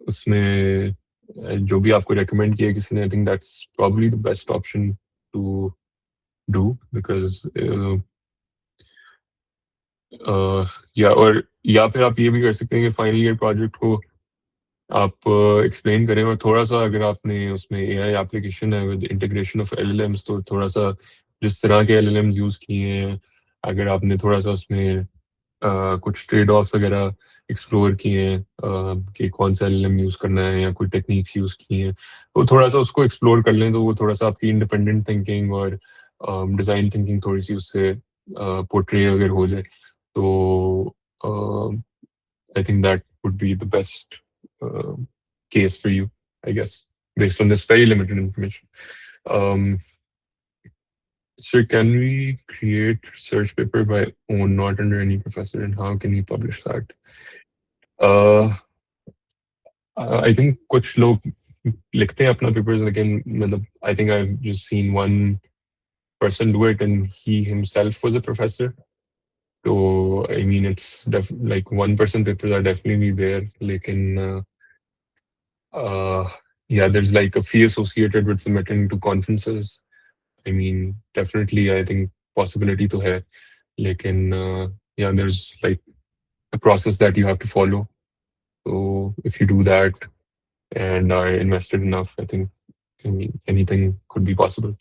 उसमें जो भी आपको रेकमेंड किया किसी ने, I think that's probably the best option to do. Because या और या फिर आप ये भी कर सकते हैं कि फाइनल ईयर प्रोजेक्ट को आप एक्सप्लेन करें, और थोड़ा सा अगर आपने उसमें एआई एप्लीकेशन है विद इंटीग्रेशन ऑफ एलएलएम्स, तो थोड़ा सा जिस तरह के एलएलएम्स यूज किए हैं, अगर आपने थोड़ा सा उसमें कुछ ट्रेड ऑफ्स वगैरह एक्सप्लोर किए हैं कि कौन सा एलएलएम यूज करना है या कोई टेक्निक्स यूज की हैं, तो थोड़ा सा उसको एक्सप्लोर कर लें, तो वो थोड़ा सा आपकी इंडिपेंडेंट थिंकिंग और डिजाइन थिंकिंग थोड़ी सी उससे पोर्ट्रे अगर हो जाए, तो I think that would be the best uh, case for you, I guess, based on this very limited information. Um, So can we create research paper by own, not under any professor, and how can we publish that? Uh, I think कुछ लोग लिखते हैं अपना papers, लेकिन मतलब I think I've just seen one person do it, and he himself was a professor. So I mean, it's like one person papers are definitely there, लेकिन uh, yeah, there's like a fee associated with submitting to conferences. I mean, definitely, I think possibility to hai, lekin yeah, there's like a process that you have to follow. So if you do that and are invested enough, I think, I mean, anything could be possible.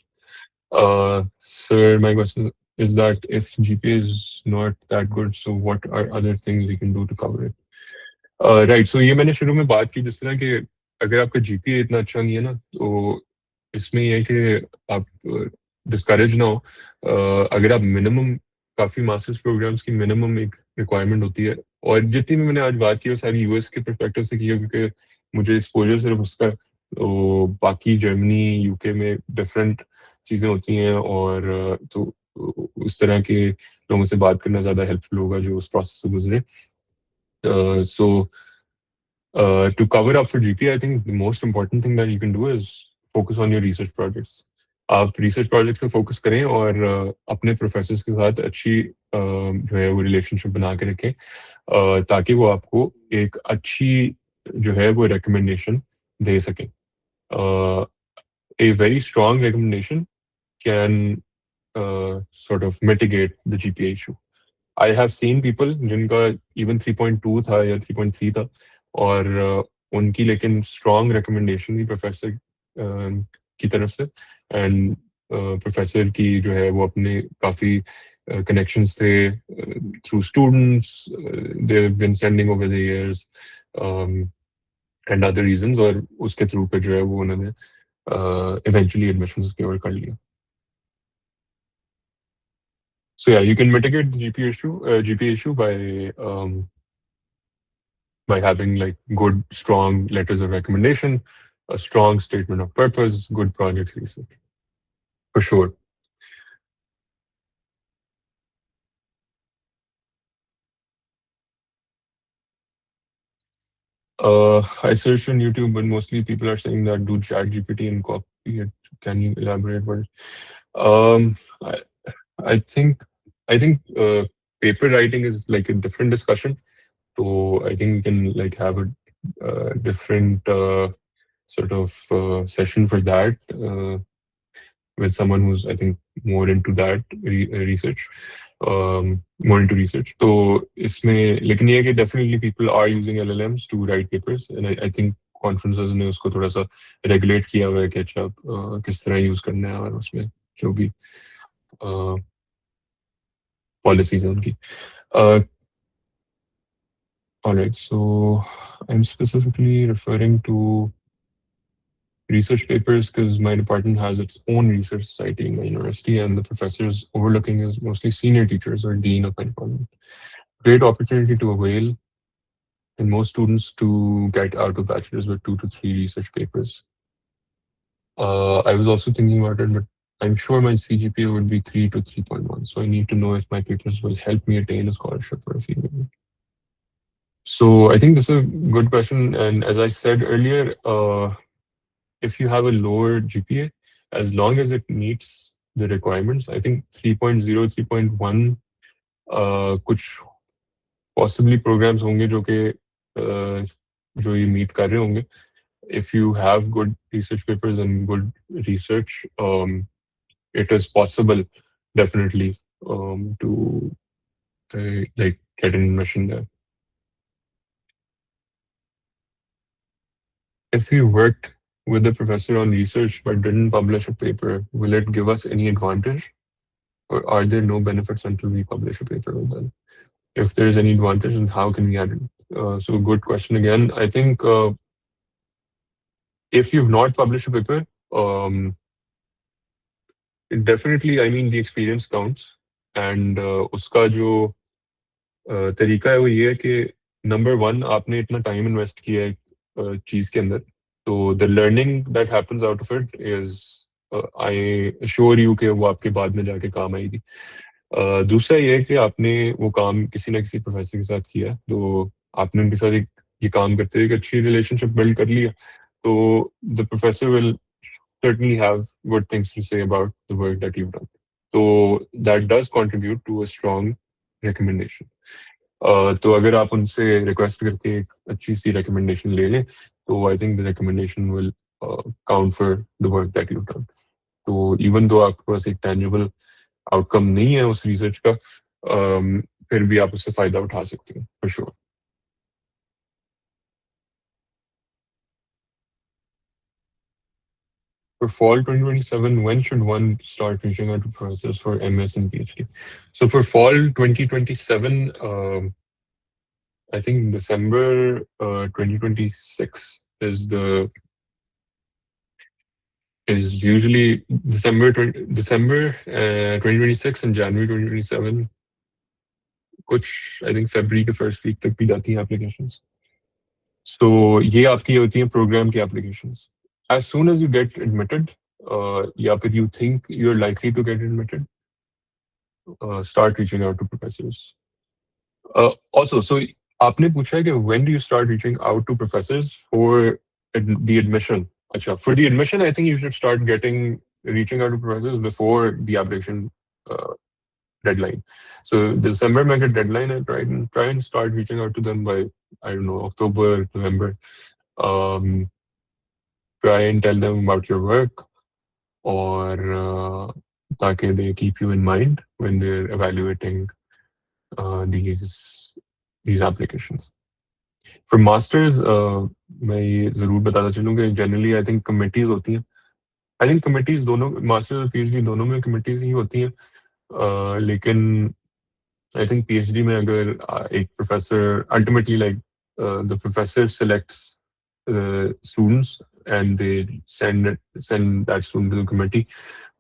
Sir, my question is that if GPA is not that good, so what are other things we can do to cover it? Right, so ये मैंने शुरू में बात की जिस तरह कि अगर आपका जीपीए इतना अच्छा नहीं है ना, तो इसमें ये है कि आप डिस्करेज ना हो। अगर आप मिनिमम, काफ़ी मास्टर्स प्रोग्राम्स की मिनिमम एक रिक्वायरमेंट होती है, और जितनी भी मैंने आज बात की वो सारी यूएस के परस्पेक्टिव से की है, क्योंकि मुझे एक्सपोजर सिर्फ उसका है। तो बाकी जर्मनी, यूके में डिफरेंट चीज़ें होती हैं, और तो उस तरह के लोगों से बात करना ज़्यादा हेल्पफुल होगा जो उस प्रोसेस से गुजरे। So to cover up for GP, I think the most important thing that you can do is focus on your research projects. आप रिसर्च प्रोजेक्ट्स पे फोकस करें और अपने प्रोफेसर्स के साथ अच्छी जो है वो रिलेशनशिप बना के रखें, ताकि वो आपको एक अच्छी जो है वो रिकमेंडेशन दे सकें। A very strong recommendation can sort of mitigate the GPA issue. I have seen people जिनका इवन 3.2 था या 3.3 था, और उनकी लेकिन स्ट्रॉन्ग रिकमेंडेशन थी प्रोफेसर की तरफ से, एंड प्रोफेसर की जो है वो अपने काफ़ी कनेक्शंस थे through students they been sending over the years and other reasons, और उसके थ्रू पे जो है वो उन्होंने इवेंचुअली एडमिशन सिक्योर कर लिया। So yeah, you can mitigate the GPA issue by having like good, strong letters of recommendation, a strong statement of purpose, good projects research, for sure. I searched on YouTube, but mostly people are saying that do ChatGPT and copy it. Can you elaborate what? Um, I, I think I think paper writing is like a different discussion. So I think we can like have a different sort of session for that. With someone who's I think more into that research, more into research. तो इसमें लेकिन ये है कि definitely people are using LLMs to write papers, and I think conferences ने उसको थोड़ा सा regulate किया हुआ है कि अच्छा किस तरह use करना है, और उसमें जो भी policies हैं उनकी। All right, so I'm specifically referring to research papers because my department has its own research society in my university, and the professors overlooking is mostly senior teachers or dean of my department. Great opportunity to avail, and most students to get out of bachelor's with 2 to 3 research papers. I was also thinking about it, but I'm sure my CGPA would be 3 to 3.1, so I need to know if my papers will help me attain a scholarship or a fee waiver. So I think this is a good question, and as I said earlier, if you have a lower GPA, as long as it meets the requirements, I think 3.0, 3.1, कुछ possibly programs होंगे जो कि जो ये meet कर रहे होंगे. If you have good research papers and good research, it is possible definitely to like get an admission there. If we worked with the professor on research but didn't publish a paper, will it give us any advantage? Or are there no benefits until we publish a paper with them? If there is any advantage, then how can we add it? So good question again. I think if you've not published a paper, definitely, I mean, the experience counts. And उसका जो तरीका है वो ये है कि number one, आपने इतना टाइम इन्वेस्ट किया है चीज़ के अंदर, तो the learning that happens out of it is I assure you कि वो आपके बाद में जाके काम आएगी। दूसरा ये है कि आपने वो काम किसी ना किसी प्रोफेसर के साथ किया, तो आपने उनके साथ एक ये काम करते हुए एक अच्छी रिलेशनशिप बिल्ड कर लिया, तो the professor will certainly have good things to say about the work that you've done. So that does contribute to a strong recommendation. तो अगर आप उनसे रिक्वेस्ट करके एक अच्छी सी रिकमेंडेशन ले लें, तो I think the recommendation will count for the work that you done. तो इवन दो आपके पास एक टेंजिबल आउटकम नहीं है उस रिसर्च का, फिर भी आप उससे फायदा उठा सकते हैं for sure. For fall 2027, when should one start reaching out to professors for MS and PhD? So for fall 2027, I think December 2026 is usually December 2026 and January 2027. कुछ I think February के first week तक भी जाती हैं applications. So ये आपकी होती हैं program की applications. As soon as you get admitted, या फिर you think you're likely to get admitted, start reaching out to professors. Also, so आपने पूछा है कि when do you start reaching out to professors for the admission? अच्छा, for the admission, I think you should start reaching out to professors before the application deadline. So December make a deadline and try and start reaching out to them by, I don't know, October, November. Try and tell them about your work, or ताकि they keep you in mind when they're evaluating these applications. For masters, मैं ये जरूर बताना चलूँ कि generally I think committees होती हैं। I think committees दोनों मास्टर्स और पीएचडी दोनों में कमिटीज ही होती हैं, लेकिन आई थिंक पीएचडी में अगर एक professor ultimately like the professor selects students and they send that student to the committee,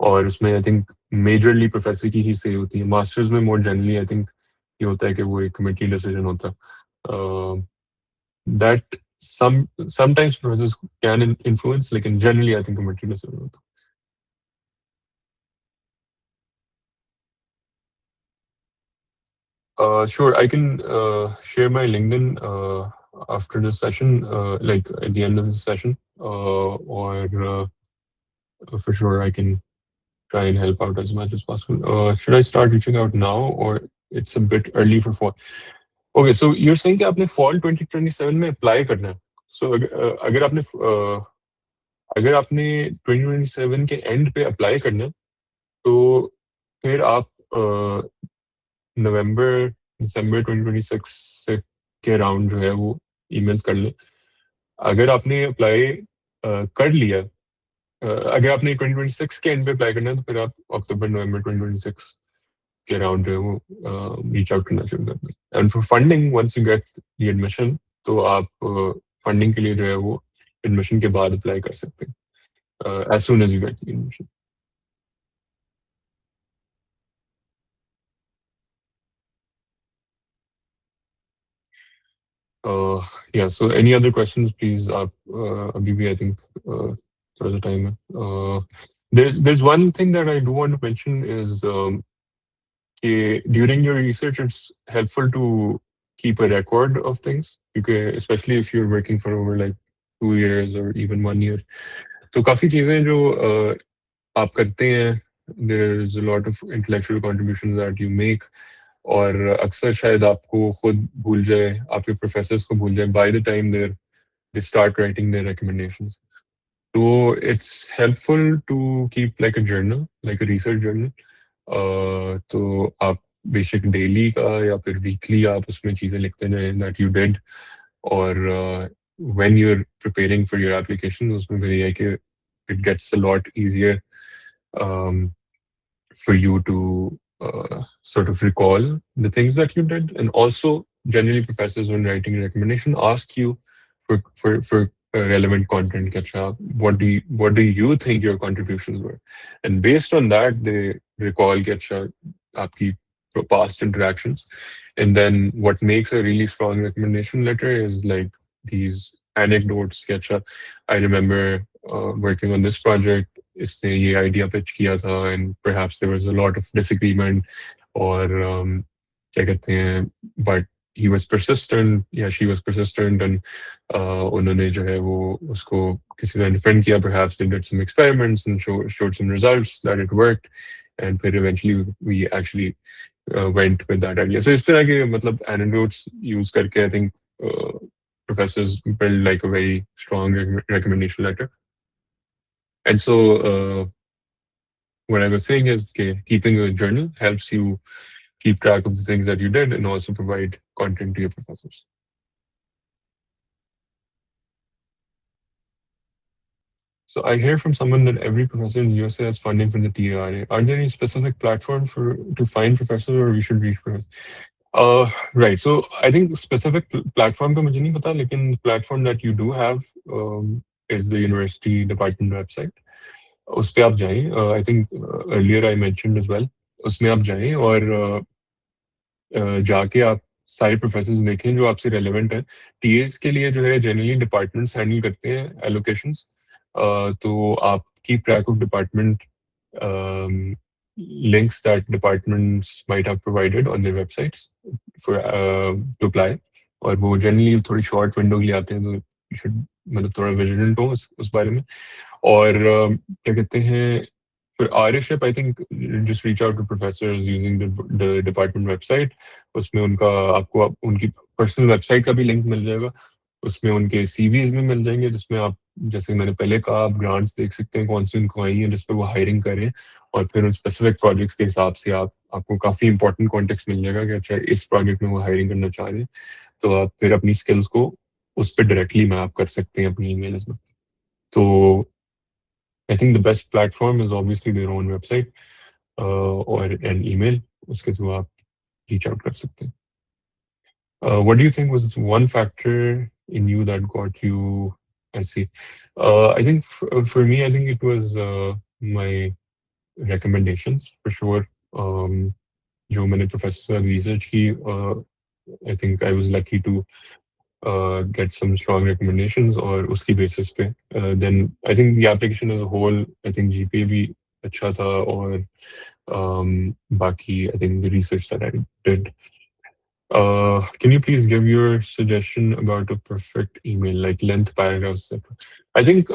और उसमें आई थिंक मेजरली प्रोफेसर की ही सही होती है। मास्टर्स में मोर जनरली आई थिंक ये होता है कि वो एक कमेटी डिसीजन होता है, that sometimes professors can influence, like in generally I think committee decision होता है। Sure, I can share my LinkedIn after this session, like at the end of the session, or for sure I can try and help out as much as possible. Should I start reaching out now, or it's a bit early for fall? Okay, so you're saying कि आपने fall 2027 में apply करना है। So अगर आपने 2027 के and पे apply करना है, तो फिर आप नवंबर दिसंबर 2026 से के अराउंड जो है वो ईमेल्स कर लें। अगर आपने अप्लाई कर लिया, अगर आपने 2026 के एंड पे अप्लाई करना है, तो फिर आप अक्टूबर नवंबर 2026 के अराउंड जो है वो रीच आउट करना शुरू कर दें। And for funding, once you get the admission, तो आप फंडिंग के लिए जो है वो एडमिशन के बाद अप्लाई कर सकते हैं, as soon as you get the admission. Yeah, so any other questions, please? Abhi bhi, I think there's a time. There's one thing that I do want to mention is during your research, it's helpful to keep a record of things, because especially if you're working for over like 2 years or even 1 year. तो काफी चीजें जो आप करते हैं, there's a lot of intellectual contributions that you make, और अक्सर शायद आपको खुद भूल जाए, आपके प्रोफेसर्स को भूल जाए by the time they start writing their recommendations. So it's helpful to keep like a journal, like a research journal. तो आप बेशक डेली का या फिर वीकली आप उसमें चीजें लिखते जाएं that you did, और when you're preparing for your applications, उसमें फिर ये है कि it gets a lot easier for you to sort of recall the things that you did. And also, generally, professors, when writing a recommendation, ask you for relevant content. What do you think your contributions were? And based on that, they recall आपकी past interactions. And then what makes a really strong recommendation letter is like these anecdotes. I remember working on this project इसने ये idea pitch किया था and perhaps there was a lot of disagreement और क्या कहते हैं but he was persistent या she was persistent and उन्होंने जो है वो उसको किसी ने डिफेंड किया perhaps they did some experiments and showed some results that it worked and फिर eventually we actually went with that idea. So इस तरह के मतलब anecdotes use करके I think professors build like a very strong recommendation letter. And so what I was saying is okay, keeping a journal helps you keep track of the things that you did and also provide content to your professors. So I hear from someone that every professor in USA has funding from the TARA. Are there any specific platform for to find professors or we should reach professors? Right. So I think specific platform का मुझे नहीं पता, लेकिन platform that you do have is the university department website. उस पे आप जाएं. I think earlier I mentioned as well. उसमें आप जाएं और जाके आप सारे प्रोफेसर्स देखें जो आपसे रेलेवेंट है. टीएस के लिए जो है जनरली डिपार्टमेंट्स हैंडल करते हैं एलोकेशंस. तो आप keep track of department links that departments might have provided on their websites for to apply. और वो जनरली थोड़ी शॉर्ट विंडो के लिए आते हैं तो you should मतलब थोड़ा विजिलेंट हो उस बारे में. और क्या कहते हैं for RShip, I think just reach out to professors using the department website. उसमें उनका आपको उनकी पर्सनल वेबसाइट का भी लिंक मिल जाएगा. उसमें उनके सीवीज भी मिल जाएंगे जिसमें आप जैसे मैंने पहले कहा आप ग्रांट्स देख सकते हैं कौन सी उनको आई हैं जिस पर वो हायरिंग करें और फिर उन स्पेसिफिक प्रोजेक्ट्स के हिसाब से आपको काफ़ी इंपॉर्टेंट कॉन्टेक्स्ट मिल जाएगा कि अच्छा इस प्रोजेक्ट में वो हायरिंग करना चाह रहे हैं तो आप फिर अपनी स्किल्स को उस पर डायरेक्टली मैप कर सकते हैं अपनी ईमेल्स में. तो I think the best platform is obviously their own website or an email. उसके थ्रू आप reach out कर सकते हैं. What do you think was one factor in you that got you? I see. I think for me, I think it was my recommendations for sure. जो मैंने professor से research की, I think I was lucky to get some strong recommendations और उसकी basis पे then I think the application as a whole I think GPA भी अच्छा था और बाकी I think the research that I did. Can you please give your suggestion about a perfect email like length paragraphs etc. I think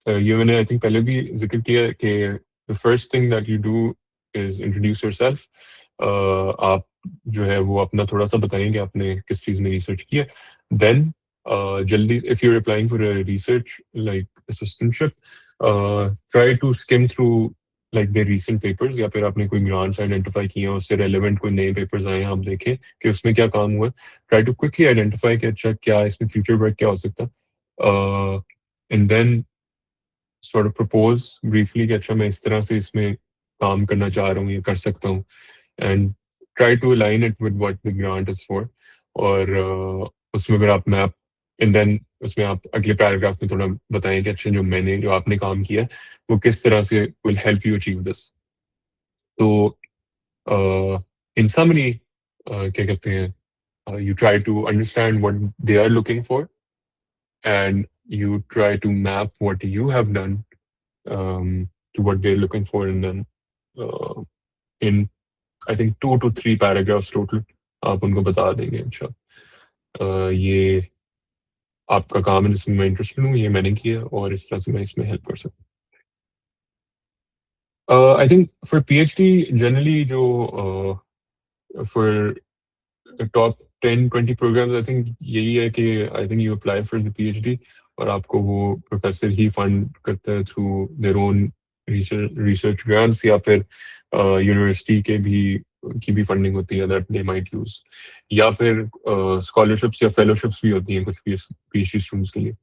ये मैंने I think पहले भी जिक्र किया कि the first thing that you do is introduce yourself. आप जो है वो अपना थोड़ा सा बताएं कि आपने किस चीज़ में रिसर्च किया. Then जल्दी if you're applying for a research like assistantship, try to skim through like their recent papers या फिर आपने कोई grants identify किए हैं उससे relevant कोई नए papers आए हैं आप देखें कि उसमें क्या काम हुआ. Try to quickly identify कि अच्छा क्या इसमें future work क्या हो सकता है. And then sort of propose briefly कि अच्छा मैं इस तरह से इसमें काम करना चाह रहा हूँ ये कर सकता हूँ and try to align it with what the grant is for. और उसमें अगर आप मैप and then उसमें आप अगले पैराग्राफ में थोड़ा बताएं कि अच्छा जो आपने काम किया वो किस तरह से will help you achieve this. तो in summary क्या कहते हैं you try to understand what they are looking for and you try to map what you have done to what they're looking for, and then in I think 2 to 3 paragraphs total, आप उनको बता देंगे अच्छा ये आपका काम है जिसमें मैं इंटरेस्टेड हूँ ये मैंने किया और इस तरह से मैं इसमें हेल्प कर सकता हूँ. I think for PhD generally जो for top 10-20 programs I think यही है कि I think you apply for the PhD और आपको वो प्रोफेसर ही फंड करता है through their own research grants या फिर यूनिवर्सिटी की भी फंडिंग होती है दैट दे माइट यूज या फिर स्कॉलरशिप्स या फेलोशिप्स भी होती हैं कुछ PhD स्टूडेंट्स के लिए.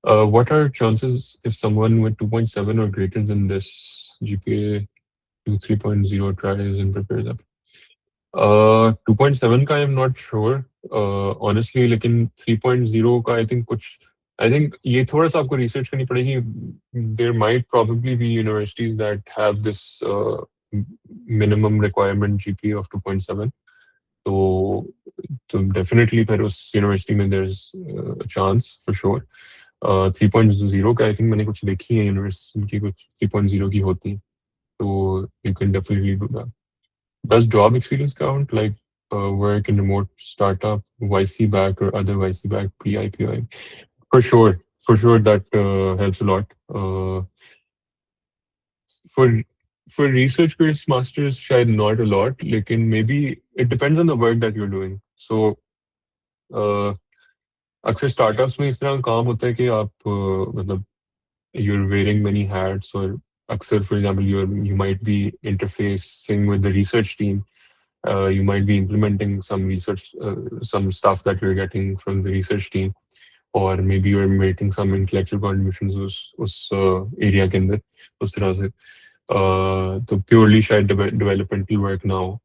What are chances if someone with 2.7 or greater than this GPA to 3.0 tries and prepares up? 2.7 का I am not sure honestly लेकिन 3.0 का आई थिंक ये थोड़ा सा आपको रिसर्च करनी पड़ेगी. There might probably be universities that have this minimum requirement GPA of 2.7. तो डेफिनेटली फिर उस यूनिवर्सिटी में there is chance for sure. 3.0 का आई थिंक मैंने कुछ देखी है यूनिवर्सिटी की, कुछ 3.0 की होती है, तो you can definitely do that. Does job experience count, like work in remote startup, YC back or other YC back pre-IPO? For sure, for sure that helps a lot. For research-based masters, शायद not a lot, लेकिन maybe it depends on the work that you're doing. So अक्सर startups में इस तरह का काम होता है कि आप मतलब you're wearing many hats, or अक्सर for example you might be interfacing with the research team. You might be implementing some research, some stuff that you're getting from the research team, or maybe you're making some intellectual contributions उस area के अंदर उस तरह से. तो purely शायद developmental work ना हो,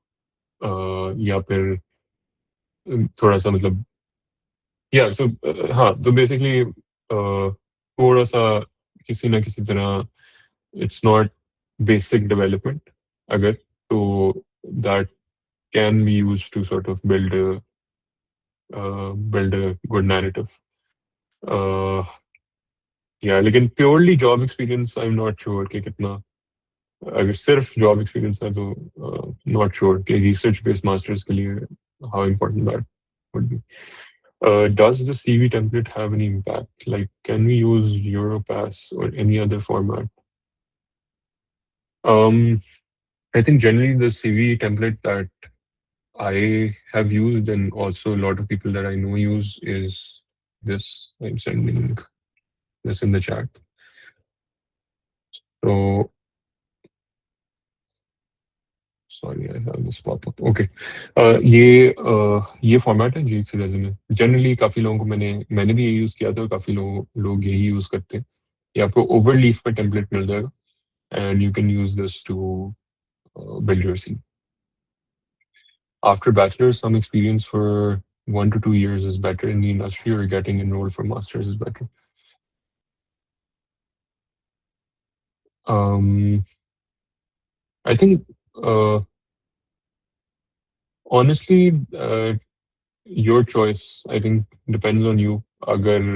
या फिर थोड़ा सा मतलब या so हाँ तो basically थोड़ा सा किसी ना किसी तरह it's not basic development अगर तो that can be used to sort of build a good narrative. Uh, yeah, लेकिन purely job experience I'm not sure कि कितना, अगर सिर्फ job experience है तो not sure कि research based masters के लिए how important that would be. Does the CV template have any impact? Like, can we use Europass or any other format? Um, I think generally the CV template that I have used and also a lot of people that I know use is this. I'm sending this in the chat. So sorry, I have this pop up. Okay. ये format है GX resume. Generally काफी लोगों को मैंने भी ये use किया था और काफी लोग यही यूज करते हैं. ये आपको ओवरलीफ पे टेम्पलेट मिल जाएगा and you can use this to build your CV. After bachelor's, some experience for 1 to 2 years is better in the industry, or getting enrolled for master's is better. I think honestly, your choice. I think depends on you. अगर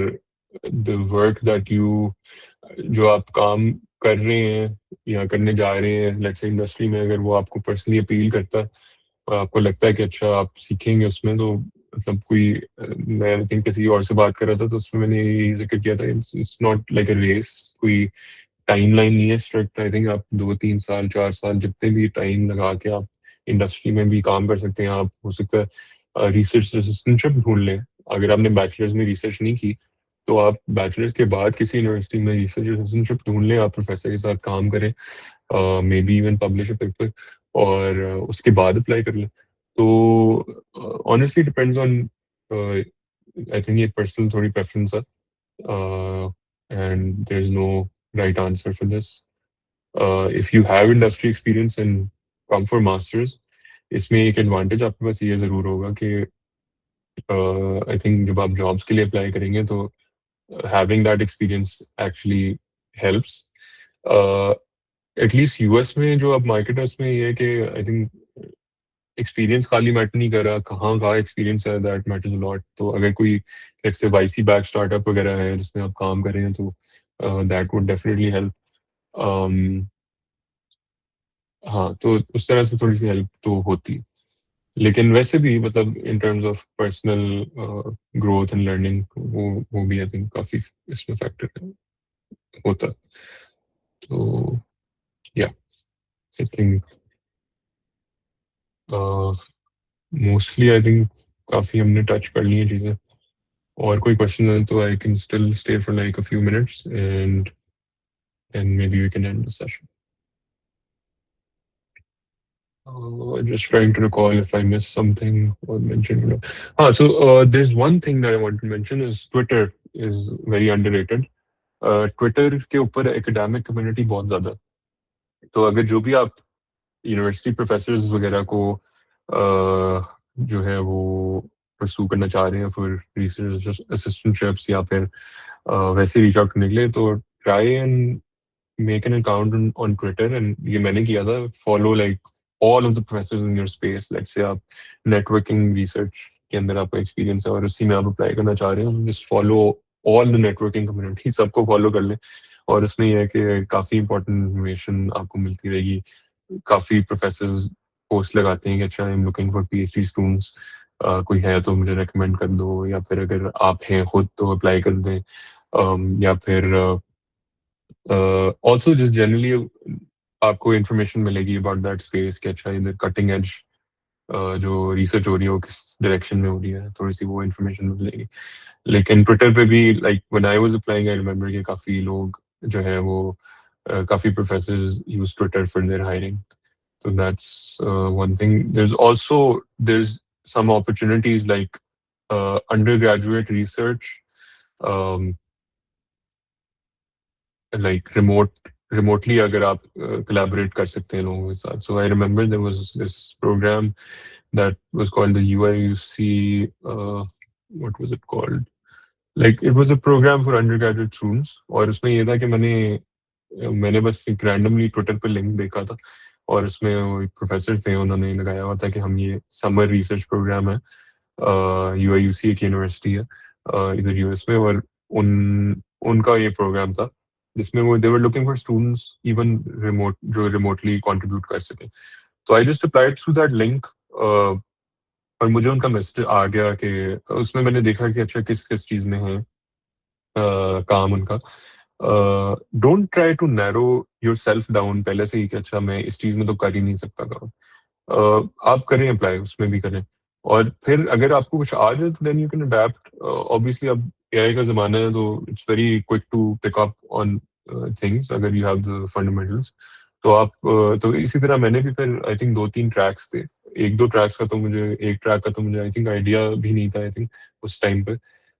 the work that you जो आप काम कर रहे हैं या करने जा रहे हैं लेट्स से इंडस्ट्री में, अगर वो आपको पर्सनली अपील करता है और आपको लगता है कि अच्छा आप सीखेंगे उसमें, तो मतलब कोई मैं आई थिंक किसी और से बात कर रहा था तो उसमें मैंने यही जिक्र किया था, it's not like a race, कोई टाइमलाइन नहीं है स्ट्रिक्ट. आई थिंक आप 2 3 साल 4 साल जितने भी टाइम लगा के आप इंडस्ट्री में भी काम कर सकते हैं. आप हो सकता है रिसर्च असिस्टेंटशिप ढूंढ लें. अगर आपने बैचलर्स में रिसर्च नहीं की तो आप बैचलर्स के बाद किसी यूनिवर्सिटी में रिसर्च असिस्टेंटशिप ढूंढ लें, आप प्रोफेसर के साथ काम करें, may be even publish a paper, और उसके बाद अप्लाई कर लें. तो honestly depends on, I think ये पर्सनल थोड़ी प्रेफरेंस है, and there is no right answer for this. If you have industry experience and come for masters, इसमें एक एडवांटेज आपके पास ये ज़रूर होगा कि आई थिंक जब आप जॉब्स के लिए अप्लाई करेंगे तो having that experience actually helps. At least US में जो अब मार्केट है उसमें ये है कि आई थिंक एक्सपीरियंस खाली मैटर नहीं कर रहा, कहाँ कहाँ एक्सपीरियंस है दैट मैटर्स अ लॉट. तो अगर कोई let's say YC back startup वगैरह है जिसमें आप काम कर रहे हैं तो दैट वुड डेफिनेटली हेल्प. हाँ तो उस तरह से थोड़ी सी हेल्प तो होती है, लेकिन वैसे भी मतलब in terms of personal growth and learning वो भी आई थिंक काफी इसमें फैक्टर होता है. तो या I think mostly I think काफी हमने टच कर ली है चीजें. और कोई क्वेश्चन है तो I can still stay for like a few minutes and then may be we can end the session. Just trying to recall if I missed something or mentioned. So there's one thing that I want to mention is Twitter is very underrated. Twitter के ऊपर academic community बहुत ज़्यादा है. तो अगर जो भी आप यूनिवर्सिटी प्रोफेसर वगैरह को जो है वो परसू करना चाह रहे हैं फॉर रिसर्च असिस्टेंटशिप्स या फिर वैसे रीच आउट करने के लिए, तो try and make an account on Twitter. And ये मैंने किया था. Follow like all of the professors in your space. Let's say आप नेटवर्किंग रिसर्च के अंदर आपका एक्सपीरियंस है और उसी में आप अप्लाई करना चाह रहे हो, just follow all the networking community सबको फॉलो कर लें। और उसमें यह है कि काफ़ी इंपॉर्टेंट इन्फॉर्मेशन आपको मिलती रहेगी। काफ़ी प्रोफेसर्स पोस्ट लगाते हैं कि अच्छा, I am looking for PhD students, कोई है तो मुझे रेकमेंड कर दो, या फिर अगर आप हैं खुद तो अप्लाई कर दें। या फिर ऑल्सो जस्ट जनरली आपको इंफॉर्मेशन मिलेगी अबाउट दैट स्पेस कि अच्छा इधर कटिंग एज जो रिसर्च हो रही है वो किस डायरेक्शन में हो रही है, थोड़ी सी वो इन्फॉर्मेशन मिलेगी। लेकिन ट्विटर पे भी like when I was applying I remember कि काफ़ी लोग जो है वो काफ़ी professors use Twitter for their hiring. So that's one thing. There's some opportunities like undergraduate research, um, like remotely अगर आप collaborate कर सकते हैं लोगों के साथ. So I remember there was this program that was called the UIUC. What was it called? Like it was a program for undergraduate students. और उसमें ये था कि मैंने बस एक रैंडमली ट्विटर पे लिंक देखा था, और उसमें वो एक प्रोफेसर थे, उन्होंने लगाया हुआ था कि हम ये समर रिसर्च प्रोग्राम है, यूआईयूसी एक यूनिवर्सिटी है इधर यूएस में, और उनका ये प्रोग्राम था जिसमें वो they were looking for students even जो रिमोटली कंट्रीब्यूट कर सके। तो I just applied through that link, और मुझे उनका मैसेज आ गया कि उसमें मैंने देखा कि अच्छा किस किस चीज़ में है काम उनका। Don't try to narrow yourself down पहले से ही कि अच्छा मैं इस चीज में तो कर ही नहीं सकता काम। आप करें अप्लाई, उसमें भी करें, और फिर अगर आपको कुछ आ जाए तो then you can adapt. Obviously अब एआई का जमाना है तो it's very quick to pick up on things अगर यू हैव द फंडामेंटल्स। तो आप तो इसी तरह मैंने भी फिर आई थिंक 2-3 ट्रैक्स थे। एक ट्रैक का तो मुझे आई थिंक आइडिया भी नहीं था आई थिंक उस टाइम पे।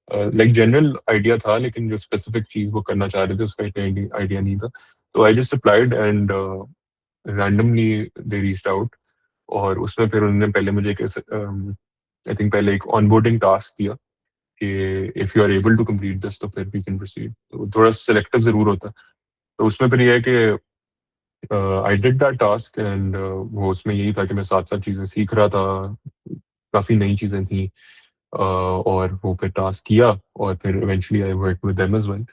लाइक जनरल आइडिया था, लेकिन जो स्पेसिफिक चीज वो करना चाह रहे थे उसका आइडिया नहीं था। तो I just applied and randomly they reached out. और उसमें फिर उन्होंने पहले मुझे आई थिंक पहले एक ऑनबोर्डिंग टास्क दिया कि if you are able to complete this तो फिर वी कैन प्रोसीड। तो थोड़ा सिलेक्टिव जरूर होता है। तो उसमें फिर ये है कि I did that task and वो उसमें यही था कि मैं साथ साथ चीजें सीख रहा था, काफी नई चीजें थी। और वो फिर टास्क किया, और फिर eventually I work with them as well.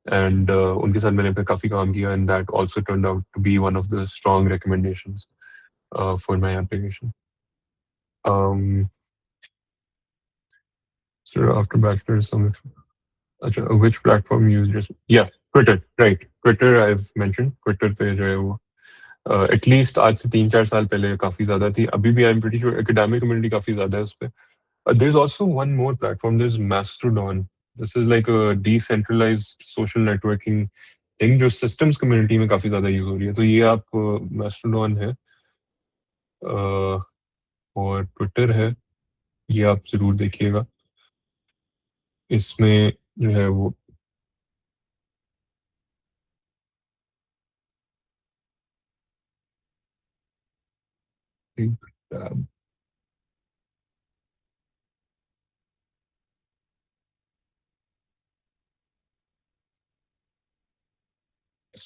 And उनके साथ मैंने फिर काफी काम किया, and that also turned out to be one of the strong recommendations for my application. um so after bachelor's summit, which platform you use? Just yeah, Twitter, right? Twitter I've mentioned. Twitter पे जो है वो at least आज से 3-4 साल पहले काफी ज्यादा थी, अभी भी आई am pretty sure academic community काफी ज्यादा है उस पे। There's also one more platform. There's Mastodon. This is like a decentralized social networking thing जो systems community में काफी ज्यादा यूज हो रही है। तो ये आप Mastodon है, और ट्विटर है, ये आप जरूर देखिएगा। इसमें जो है वो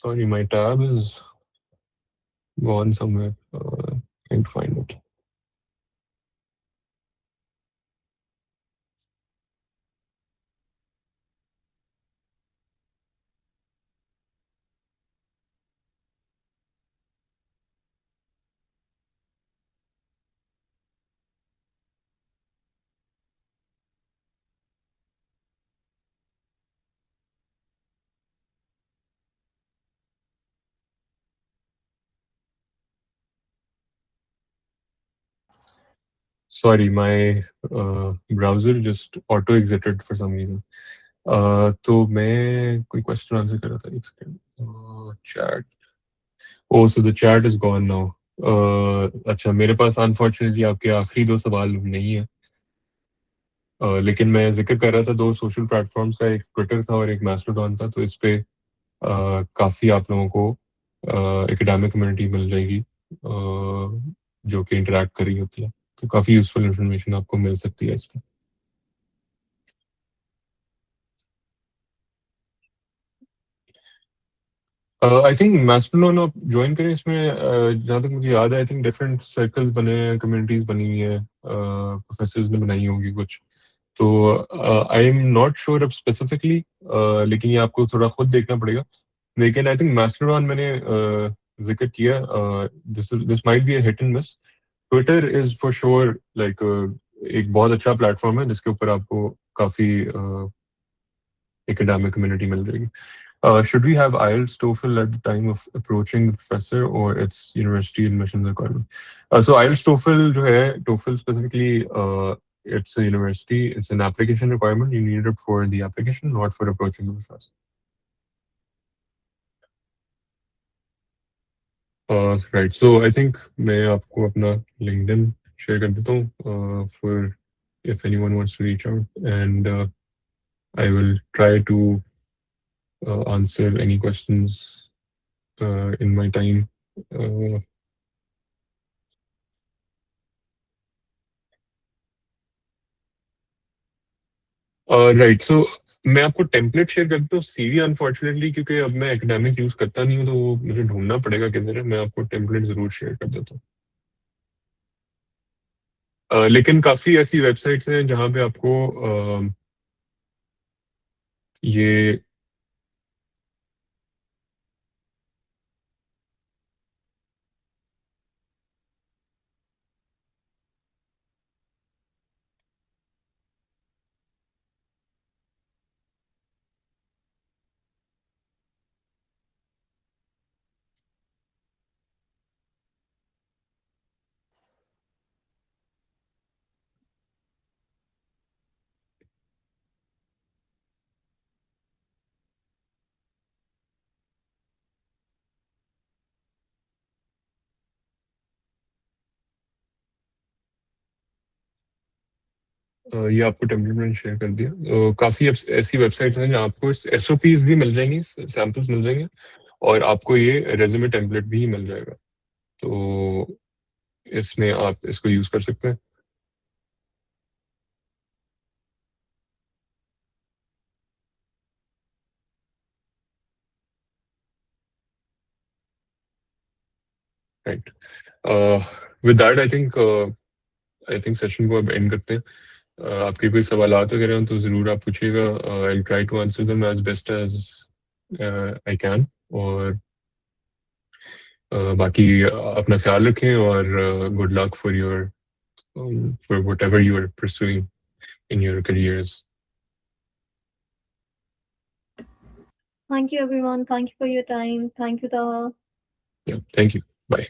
sorry, my tab is gone somewhere. Can't find it. Sorry, my browser just auto exited for some reason. तो मैं कोई क्वेश्चन आंसर कर रहा था, एक second. Chat, oh so the chat is gone now. अच्छा, मेरे पास अनफॉर्चुनेटली आपके आखिरी 2 सवाल नहीं है। लेकिन मैं जिक्र कर रहा था 2 सोशल प्लेटफॉर्म्स का, एक ट्विटर था और एक मैस्टोडॉन था। तो इस पे काफ़ी आप लोगों को एकेडमिक कम्युनिटी मिल जाएगी जो कि इंटरेक्ट कर रही होती है। तो काफ़ी यूजफुल इंफॉर्मेशन आपको मिल सकती है इस पे। आई थिंक मैस्टोडॉन आप ज्वाइन करें। इसमें जहाँ तक मुझे याद है आई थिंक डिफरेंट सर्कल्स बने हैं, कम्युनिटीज बनी हुई है, प्रोफेसर्स ने बनाई होंगी कुछ। तो आई एम नॉट श्योर अब स्पेसिफिकली, लेकिन ये आपको थोड़ा खुद देखना पड़ेगा। लेकिन आई थिंक मास्टरडॉन मैंने जिक्र किया, this might be a hit and miss. Twitter is for sure like एक बहुत अच्छा प्लेटफॉर्म है जिसके ऊपर आपको काफी एकेडमिक कम्युनिटी मिल जाएगी। Should we have IELTS, TOEFL at the time of approaching the professor, or it's university admissions requirement? So IELTS, TOEFL जो है, TOEFL specifically, it's a university, it's an application requirement. You need it for the application, not for approaching the professor. Right. So I think मैं आपको अपना LinkedIn share कर देता हूँ for if anyone wants to reach out, and I will try to answer any questions in my time. Right, so मैं आपको template share कर देता हूँ सीवी, अनफॉर्चुनेटली क्योंकि अब मैं एकेडमिक यूज करता नहीं हूँ तो वो मुझे ढूंढना पड़ेगा किधर है। मैं आपको टेम्पलेट जरूर शेयर कर देता हूँ। लेकिन काफी ऐसी वेबसाइट्स हैं जहाँ पे आपको ये ये आपको टेम्पलेट मैंने शेयर कर दिया। काफी ऐसी वेबसाइट्स हैं जहाँ आपको एसओपीज भी मिल जाएंगी, सैम्पल्स मिल जाएंगे, और आपको ये रेज्यूमे टेम्पलेट भी मिल जाएगा। तो इसमें आप इसको यूज कर सकते हैं। Right, with that I think session को अब एंड करते हैं। आपके कोई सवालात वगैरह हो तो ज़रूर आप पूछिएगा। I try to answer them as best as I can. और बाकी अपना ख्याल रखें, और good luck for whatever you are pursuing in your careers. Thank you, everyone. Thank you for your time. Thank you, Taha. Thank you, bye.